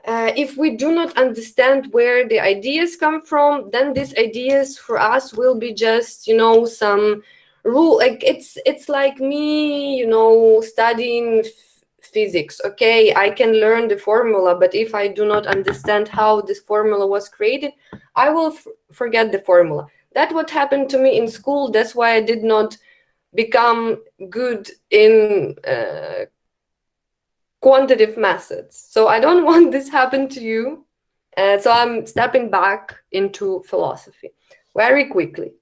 if we do not understand where the ideas come from, then these ideas for us will be just, some rule. Like it's like me, studying physics. Okay, I can learn the formula, but if I do not understand how this formula was created, I will forget the formula. That's what happened to me in school. That's why I did not become good in quantitative methods. So I don't want this happen to you. So I'm stepping back into philosophy very quickly.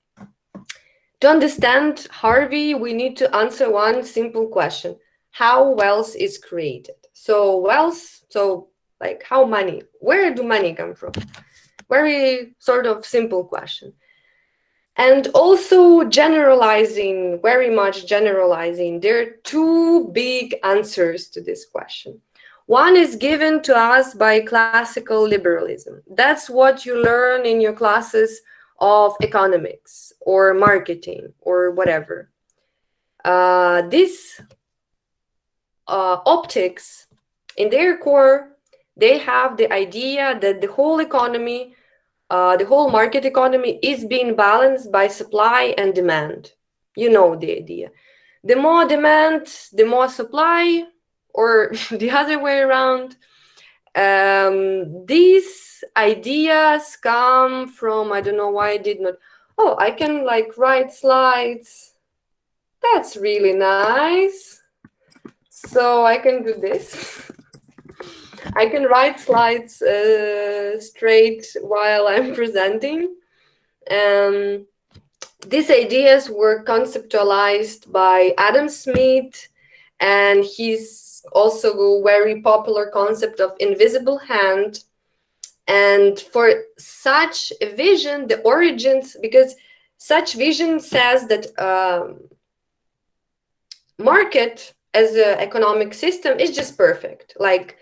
To understand Harvey, we need to answer one simple question: how wealth is created. So wealth, so like how money, where do money come from? Very sort of simple question. And also generalizing, very much generalizing, there are two big answers to this question. One is given to us by classical liberalism. That's what you learn in your classes of economics or marketing or whatever. These optics, in their core, they have the idea that the whole economy, the whole market economy is being balanced by supply and demand. You know the idea. The more demand, the more supply, or the other way around. These ideas come from, I don't know why I did not. Oh, I can like write slides. That's really nice. So I can do this. I can write slides straight while I'm presenting. These ideas were conceptualized by Adam Smith, and he's also a very popular concept of invisible hand. And for such a vision, the origins, because such vision says that market as an economic system is just perfect. Like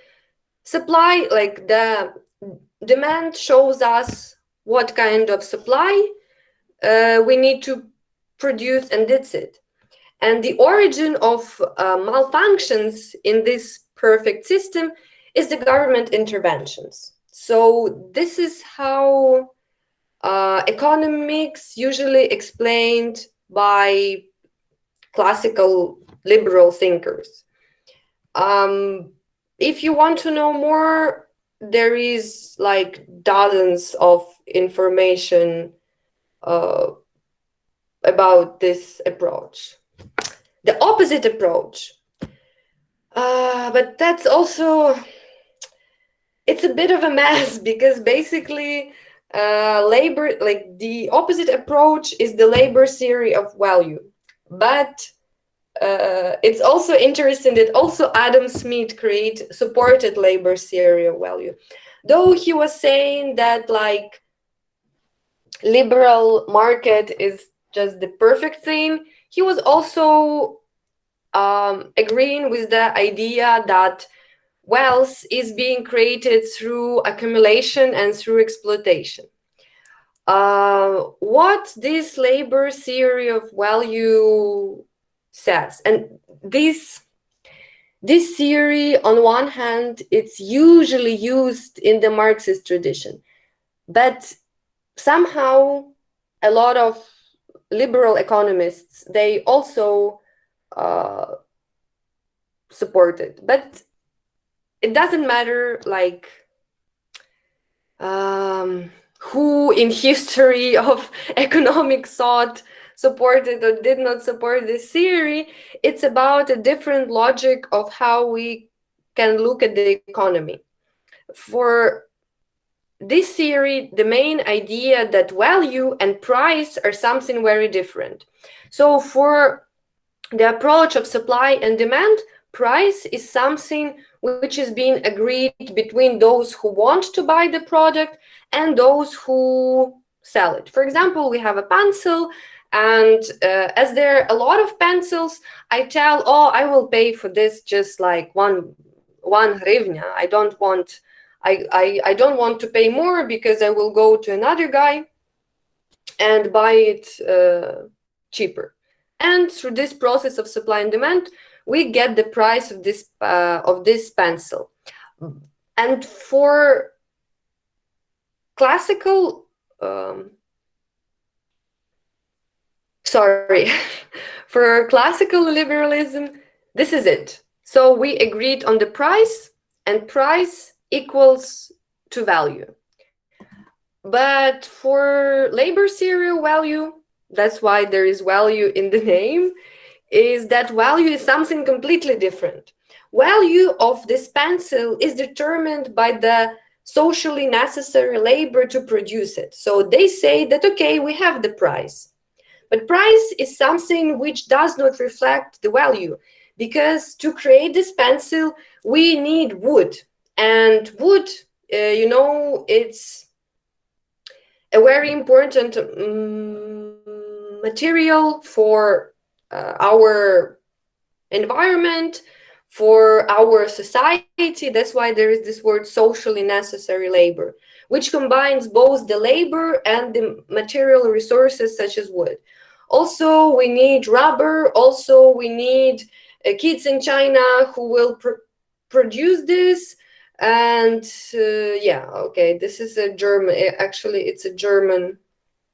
supply, like the demand shows us what kind of supply we need to produce, and that's it. And the origin of malfunctions in this perfect system is the government interventions. So this is how economics usually explained by classical liberal thinkers. If you want to know more, there is like dozens of information uh, about this approach. The opposite approach, but that's also, it's a bit of a mess because basically labor, like the opposite approach is the labor theory of value. But it's also interesting that also Adam Smith supported labor theory of value, though he was saying that like liberal market is just the perfect thing. He was also agreeing with the idea that wealth is being created through accumulation and through exploitation. What this labor theory of value says, and this theory, on one hand, it's usually used in the Marxist tradition, but somehow a lot of liberal economists, they also support it. But it doesn't matter like who in history of economic thought supported or did not support this theory. It's about a different logic of how we can look at the economy. For this theory, the main idea that value and price are something very different. So for the approach of supply and demand, price is something which is being agreed between those who want to buy the product and those who sell it. For example, we have a pencil, and as there are a lot of pencils, I tell, oh, I will pay for this just like one hryvnia. I don't want to pay more because I will go to another guy and buy it cheaper. And through this process of supply and demand, we get the price of this pencil. And for classical, for classical liberalism, this is it. So we agreed on the price, and price equals to value. But for labor theory value, that's why there is value in the name, is that value is something completely different. Value of this pencil is determined by the socially necessary labor to produce it. So they say that, okay, we have the price, but price is something which does not reflect the value, because to create this pencil, we need wood. And wood, it's a very important material for our environment, for our society. That's why there is this word socially necessary labor, which combines both the labor and the material resources such as wood. Also, we need rubber. Also, we need kids in China who will produce this. And yeah, okay, this is a German, actually it's a German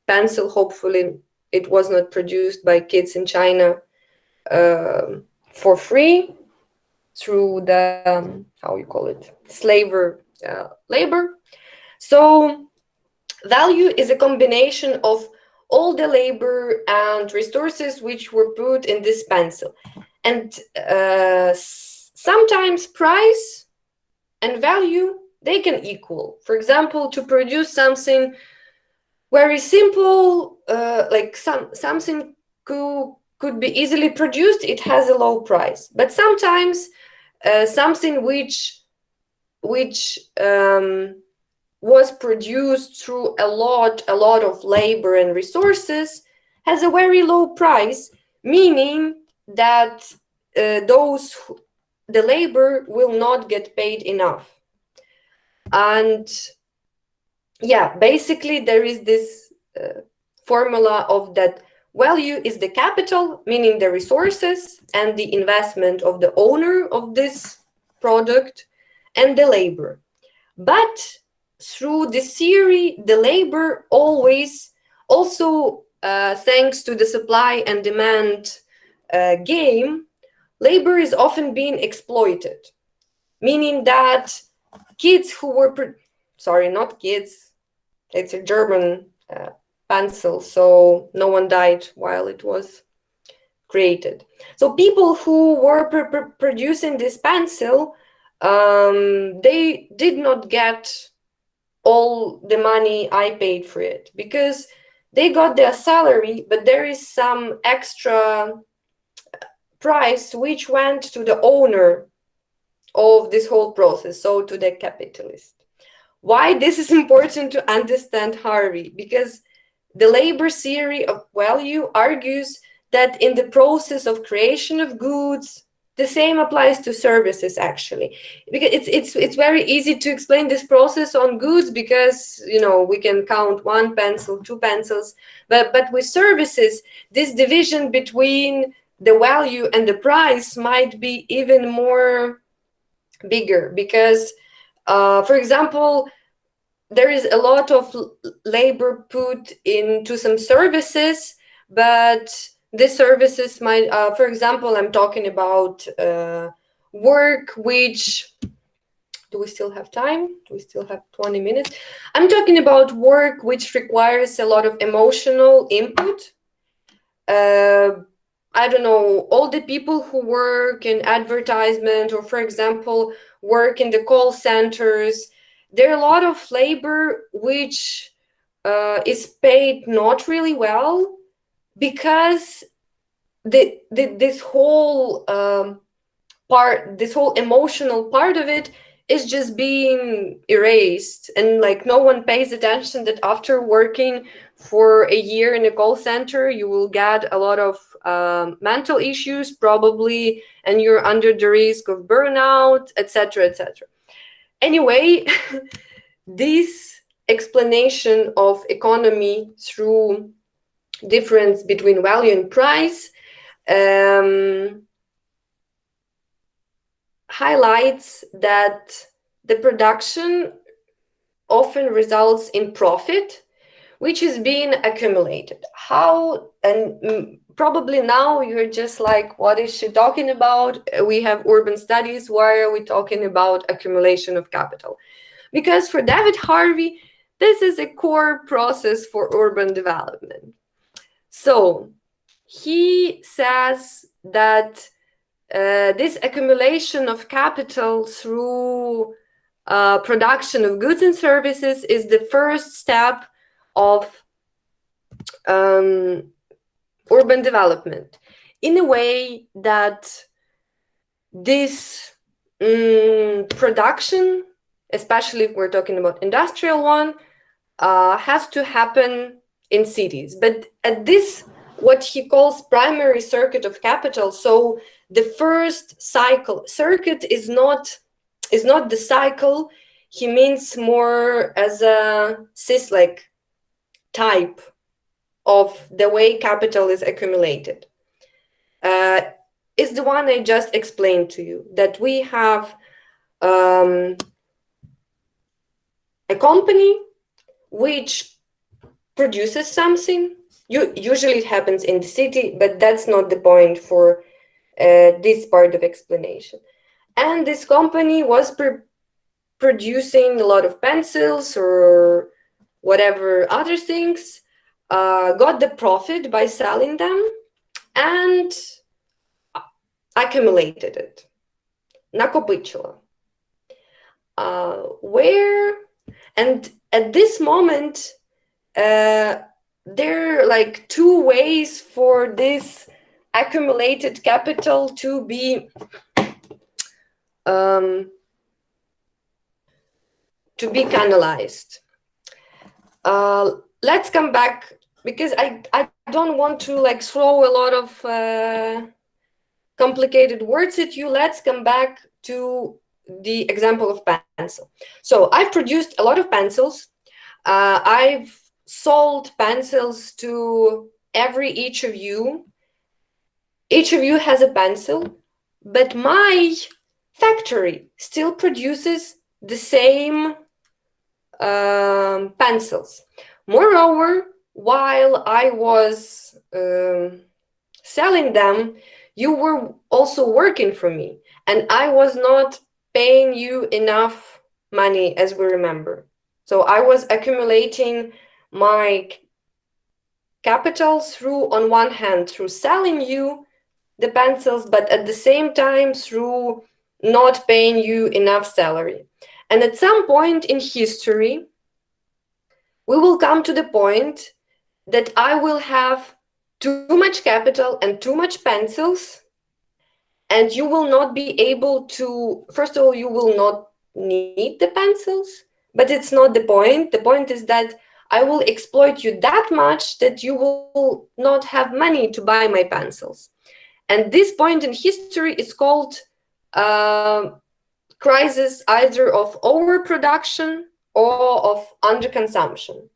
pencil. Hopefully it was not produced by kids in China for free through the, how you call it, slaver labor. So value is a combination of all the labor and resources which were put in this pencil. And sometimes price and value, they can equal. For example, to produce something very simple, like something could be easily produced, it has a low price. But sometimes something which was produced through a lot of labor and resources has a very low price, meaning that the labor will not get paid enough. And yeah, basically there is this formula of that value is the capital, meaning the resources and the investment of the owner of this product, and the labor. But through this theory, the labor always also, thanks to the supply and demand game, labor is often being exploited, meaning that kids who were, not kids, it's a German pencil, so no one died while it was created. So people who were producing this pencil, they did not get all the money I paid for it, because they got their salary, but there is some extra price which went to the owner of this whole process, so to the capitalist. Why this is important to understand Harvey? Because the labor theory of value argues that in the process of creation of goods, the same applies to services, actually. Because it's very easy to explain this process on goods, because we can count one pencil, two pencils, but with services, this division between the value and the price might be even more bigger, because for example, there is a lot of labor put into some services, but the services might, for example, I'm talking about work which, do we still have time? Do we still have 20 minutes? I'm talking about work which requires a lot of emotional input. I don't know, all the people who work in advertisement, or for example, work in the call centers, there are a lot of labor which is paid not really well, because this whole this whole emotional part of it is just being erased, and like no one pays attention that after working for a year in a call center, you will get a lot of mental issues probably, and you're under the risk of burnout, etc., etc. Anyway, this explanation of economy through difference between value and price highlights that the production often results in profit, which is being accumulated. How? And probably now you're just like, what is she talking about? We have urban studies. Why are we talking about accumulation of capital? Because for David Harvey, this is a core process for urban development. So he says that this accumulation of capital through production of goods and services is the first step of urban development, in a way that this production, especially if we're talking about industrial one, has to happen in cities. But at this, what he calls primary circuit of capital, so the first circuit is not the cycle. He means more as a like type of the way capital is accumulated. Is the one I just explained to you, that we have a company which produces something. Usually it happens in the city, but that's not the point for this part of explanation. And this company was producing a lot of pencils or whatever other things, got the profit by selling them, and accumulated it. Накопичила. And at this moment, there are like two ways for this accumulated capital to be canalized. Let's come back, because I don't want to like throw a lot of complicated words at you. Let's come back to the example of pencil. So I've produced a lot of pencils. I've sold pencils to each of you. Each of you has a pencil, but my factory still produces the same pencils. Moreover, while I was selling them, you were also working for me, and I was not paying you enough money, as we remember. So I was accumulating my capital through, on one hand, through selling you the pencils, but at the same time through not paying you enough salary. And at some point in history, we will come to the point that I will have too much capital and too much pencils, and you will not be able to, first of all, you will not need the pencils, but it's not the point. The point is that I will exploit you that much that you will not have money to buy my pencils. And this point in history is called crisis either of overproduction or of underconsumption.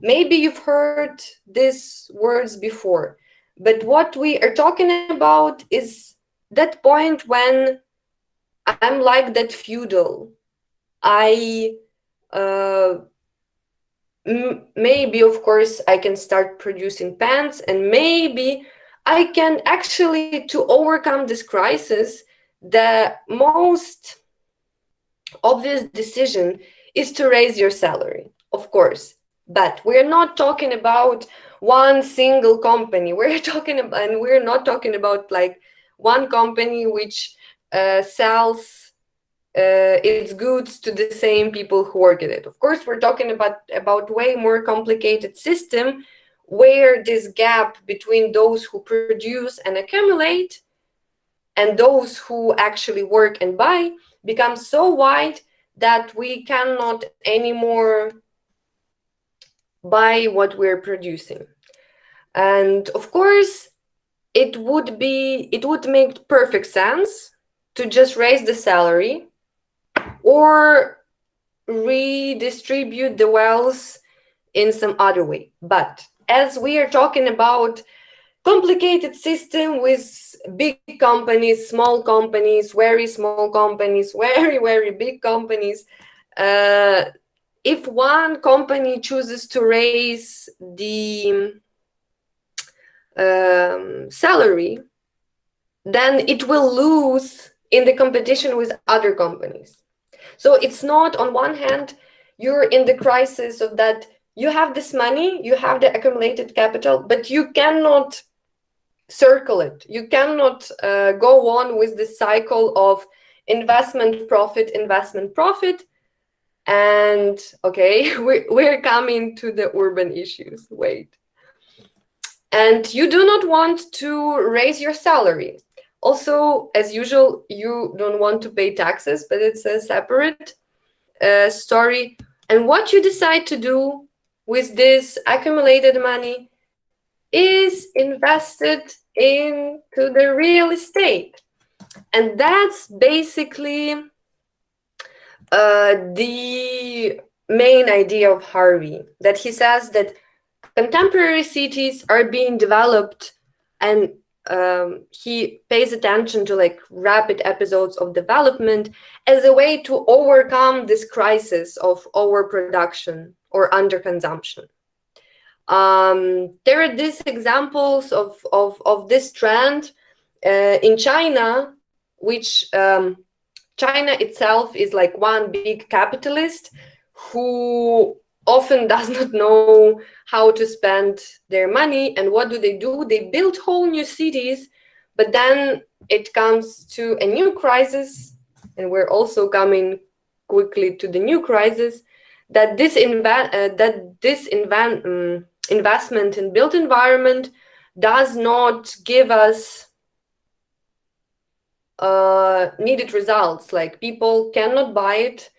Maybe you've heard these words before, but what we are talking about is that point when I'm like that feudal. I maybe, of course, I can start producing pants, and maybe I can actually, to overcome this crisis, the most obvious decision is to raise your salary, of course. But we're not talking about one single company. We're talking about, and we're not talking about like one company which sells its goods to the same people who work at it. Of course, we're talking about way more complicated system where this gap between those who produce and accumulate and those who actually work and buy becomes so wide that we cannot anymore buy what we're producing. And of course, it would make perfect sense to just raise the salary or redistribute the wealth in some other way. But as we are talking about complicated system with big companies, small companies, very small companies, very, very big companies, if one company chooses to raise the salary, then it will lose in the competition with other companies. So it's not, on one hand, you're in the crisis of that you have this money, you have the accumulated capital, but you cannot circle it. You cannot go on with the cycle of investment, profit, and okay, we're coming to the urban issues. Wait. And you do not want to raise your salary. Also, as usual, you don't want to pay taxes, but it's a separate story. And what you decide to do with this accumulated money is invested into the real estate. And that's basically the main idea of Harvey, that he says that contemporary cities are being developed, and he pays attention to like rapid episodes of development as a way to overcome this crisis of overproduction or underconsumption. There are these examples of this trend in China, which China itself is like one big capitalist who often does not know how to spend their money. And what do? They build whole new cities, but then it comes to a new crisis, and we're also coming quickly to the new crisis, that this investment in built environment does not give us needed results. Like, people cannot buy it.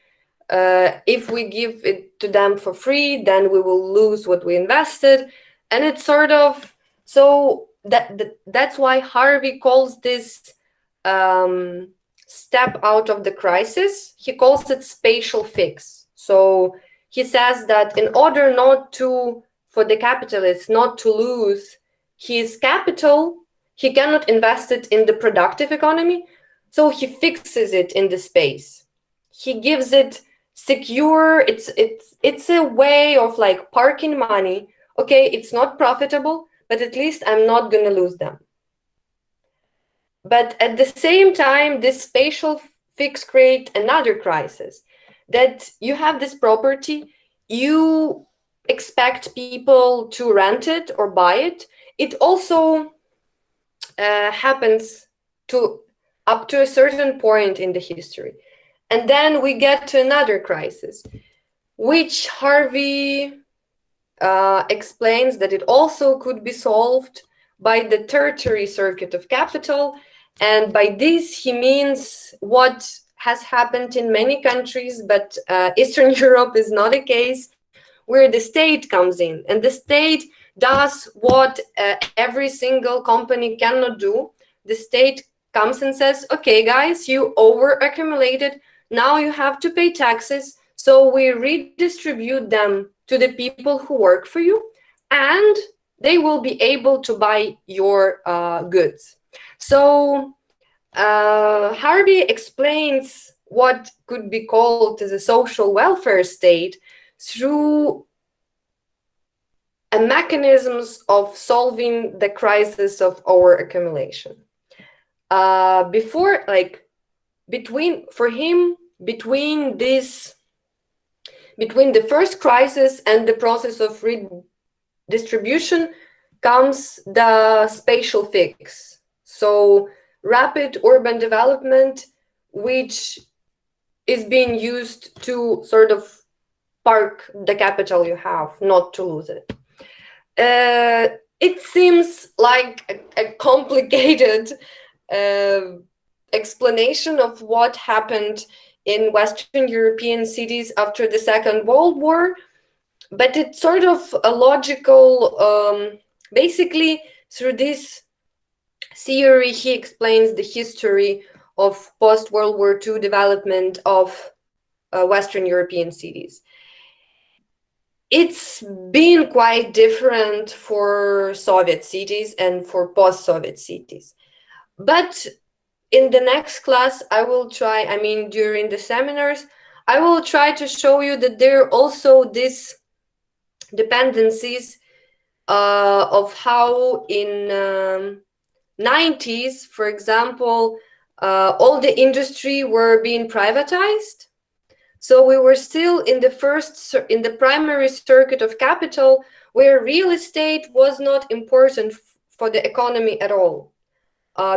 If we give it to them for free, then we will lose what we invested. And it's sort of, so that's why Harvey calls this step out of the crisis. He calls it spatial fix. So he says that in order for the capitalist not to lose his capital, he cannot invest it in the productive economy. So he fixes it in the space. He gives it secure, it's a way of like parking money. Okay, it's not profitable, but at least I'm not going to lose them. But at the same time, this spatial fix create another crisis, that you have this property, you expect people to rent it or buy it. It also happens to up to a certain point in the history. And then we get to another crisis, which Harvey explains that it also could be solved by the tertiary circuit of capital. And by this, he means what has happened in many countries, but Eastern Europe is not a case, where the state comes in. And the state does what every single company cannot do. The state comes and says, okay, guys, you over accumulated. Now you have to pay taxes. So we redistribute them to the people who work for you, and they will be able to buy your goods. So Harvey explains what could be called as a social welfare state through a mechanisms of solving the crisis of over accumulation. Before, like, for him, between the first crisis and the process of redistribution comes the spatial fix. So rapid urban development, which is being used to sort of park the capital you have, not to lose it. It seems like a complicated explanation of what happened in Western European cities after the Second World War, but it's sort of a logical, basically through this theory, he explains the history of post-World War II development of Western European cities. It's been quite different for Soviet cities and for post-Soviet cities. But in the next class, I will try, during the seminars, I will try to show you that there are also these dependencies of how in 90s, for example, all the industry were being privatized. So we were still in the primary circuit of capital, where real estate was not important for the economy at all.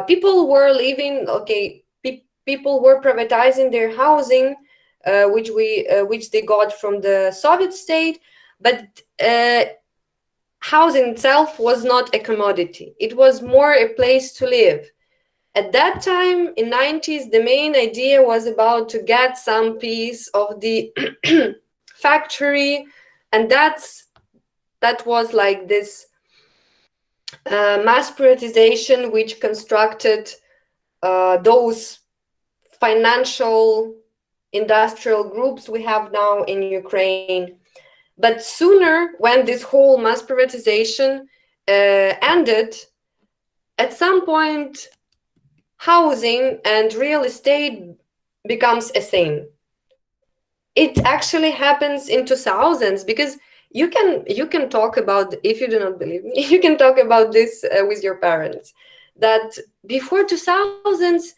People were living, people were privatizing their housing, which they got from the Soviet state, but housing itself was not a commodity. It was more a place to live. At that time, in 90s, the main idea was about to get some piece of the factory, and that was like this mass privatization, which constructed those financial industrial groups we have now in Ukraine. But sooner, when this whole mass privatization ended, at some point, housing and real estate becomes a thing. It actually happens in 2000s, because you can talk about, if you do not believe me, you can talk about this with your parents, that before 2000s,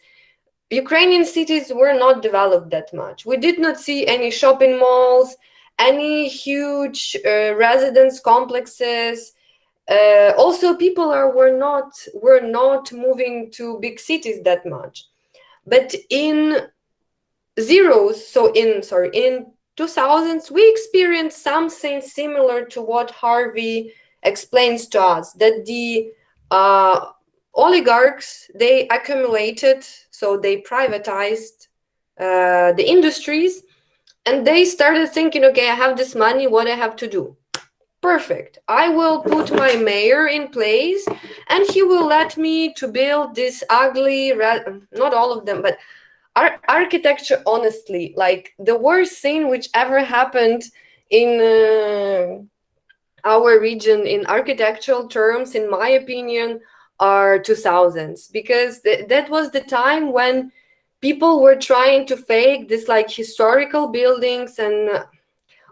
Ukrainian cities were not developed that much. We did not see any shopping malls, any huge residence complexes. Also, people were not moving to big cities that much. But in in 2000s, we experienced something similar to what Harvey explains to us, that the oligarchs, they accumulated, so they privatized the industries, and they started thinking, okay, I have this money, what I have to do? Perfect. I will put my mayor in place, and he will let me to build this ugly, not all of them, but architecture, honestly, like the worst thing which ever happened in our region in architectural terms, in my opinion, are 2000s, because that was the time when people were trying to fake this like historical buildings. And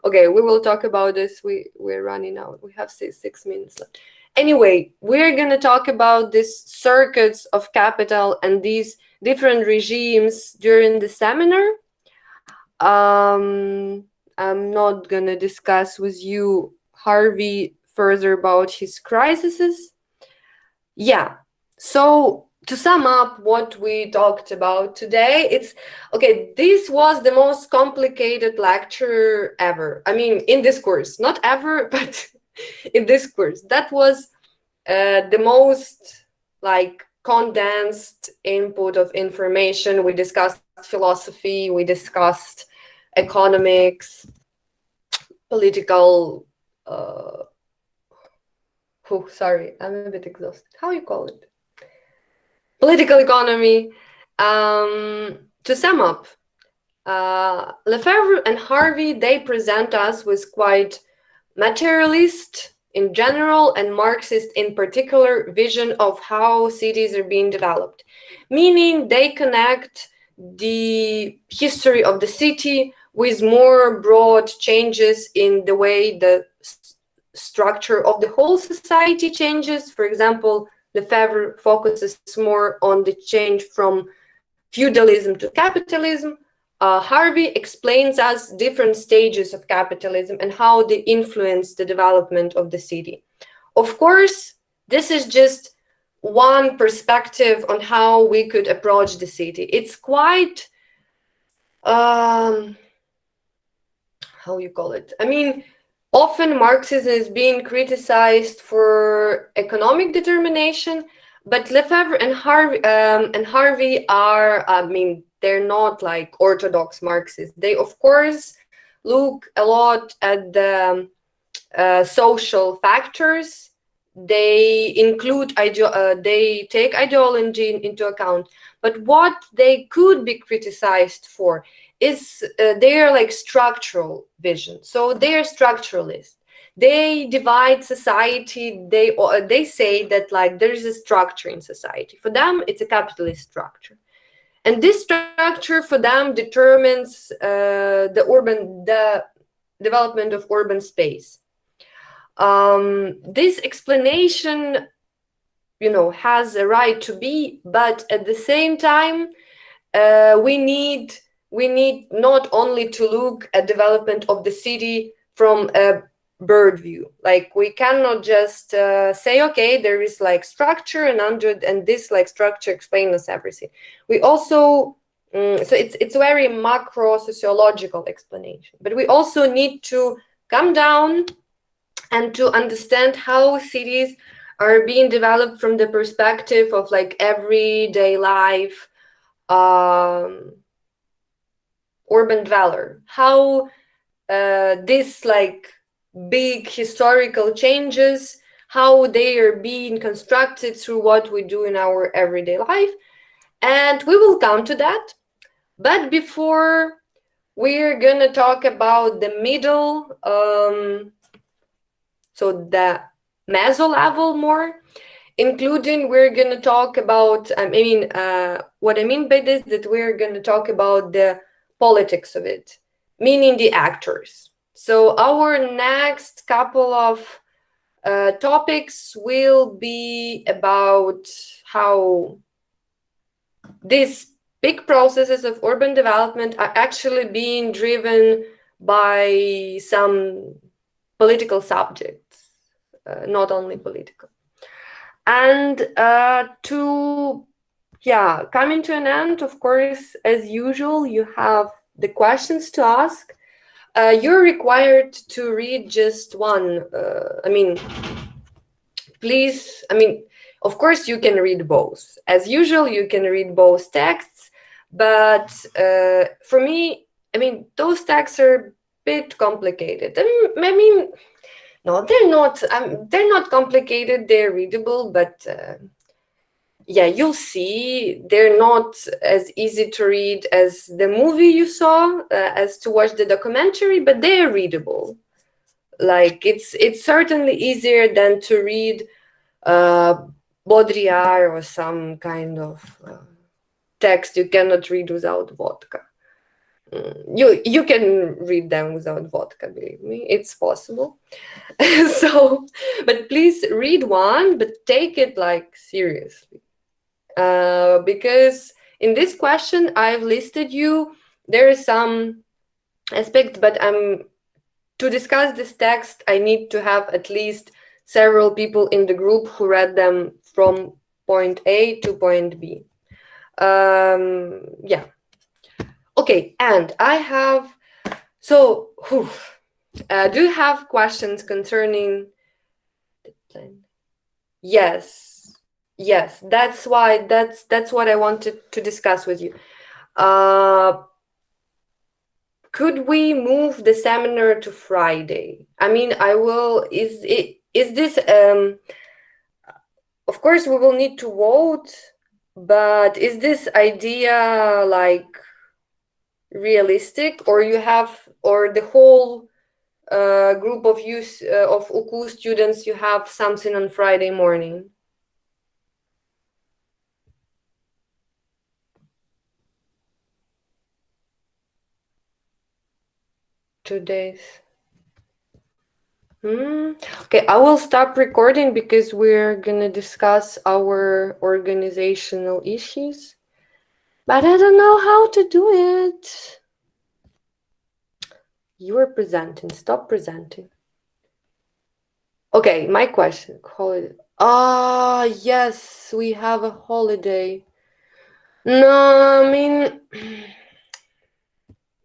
okay, we will talk about this. We're running out. We have 6 minutes left. Anyway, we're going to talk about these circuits of capital and these different regimes during the seminar. I'm not going to discuss with you Harvey further about his crises. Yeah, so to sum up what we talked about today, it's okay, this was the most complicated lecture ever. I mean, in this course, not ever, but in this course. That was the most like condensed input of information. We discussed philosophy, we discussed economics, political sorry, I'm a bit exhausted. How you call it? Political economy. To sum up, Lefebvre and Harvey, they present us with quite materialist in general and Marxist in particular vision of how cities are being developed, meaning they connect the history of the city with more broad changes in the way the structure of the whole society changes. For example, Lefebvre focuses more on the change from feudalism to capitalism. Harvey explains us different stages of capitalism and how they influence the development of the city. Of course, this is just one perspective on how we could approach the city. It's quite, how you call it? I mean, often Marxism is being criticized for economic determination, but Lefebvre and Harvey are, I mean, they're not like orthodox Marxists. They, of course, look a lot at the social factors. They include, they take ideology into account. But what they could be criticized for is their like structural vision. So they are structuralist. They divide society. They say that like there is a structure in society. For them, it's a capitalist structure. And this structure for them determines the development of urban space. This explanation, you know, has a right to be, but at the same time, we need not only to look at development of the city from a bird view. Like we cannot just say, okay, there is like structure and this like structure explains us everything. We also so it's very macro sociological explanation, but we also need to come down and to understand how cities are being developed from the perspective of like everyday life, urban dweller, how this like big historical changes, how they are being constructed through what we do in our everyday life. And we will come to that. But before, we're gonna talk about the middle, so the meso level more, including we're gonna talk about, what I mean by this, that we're gonna talk about the politics of it, meaning the actors. So our next couple of topics will be about how these big processes of urban development are actually being driven by some political subjects, not only political. And coming to an end, of course, as usual, you have the questions to ask. You're required to read just one. Please, of course, you can read both. As usual, you can read both texts, but for me, those texts are a bit complicated. No, they're not. They're not complicated. They're readable, but you'll see they're not as easy to read as the movie you saw, as to watch the documentary, but they're readable. Like it's certainly easier than to read Baudrillard or some kind of text you cannot read without vodka. You can read them without vodka, believe me, it's possible. So, but please read one, but take it like seriously. Because in this question I've listed you, there is some aspect, but to discuss this text, I need to have at least several people in the group who read them from point A to point B. Yeah. Okay, and I have, so, do you have questions concerning the plan? Yes, that's why, that's what I wanted to discuss with you. Could we move the seminar to Friday? I mean, is this, of course we will need to vote, but is this idea like realistic, or you have, or the whole group of youth of UKU students, you have something on Friday morning? 2 days. Okay, I will stop recording because we're gonna discuss our organizational issues, but I don't know how to do it. You are presenting. Stop presenting. Okay, my question. Holiday. Ah, yes, we have a holiday. No, I mean,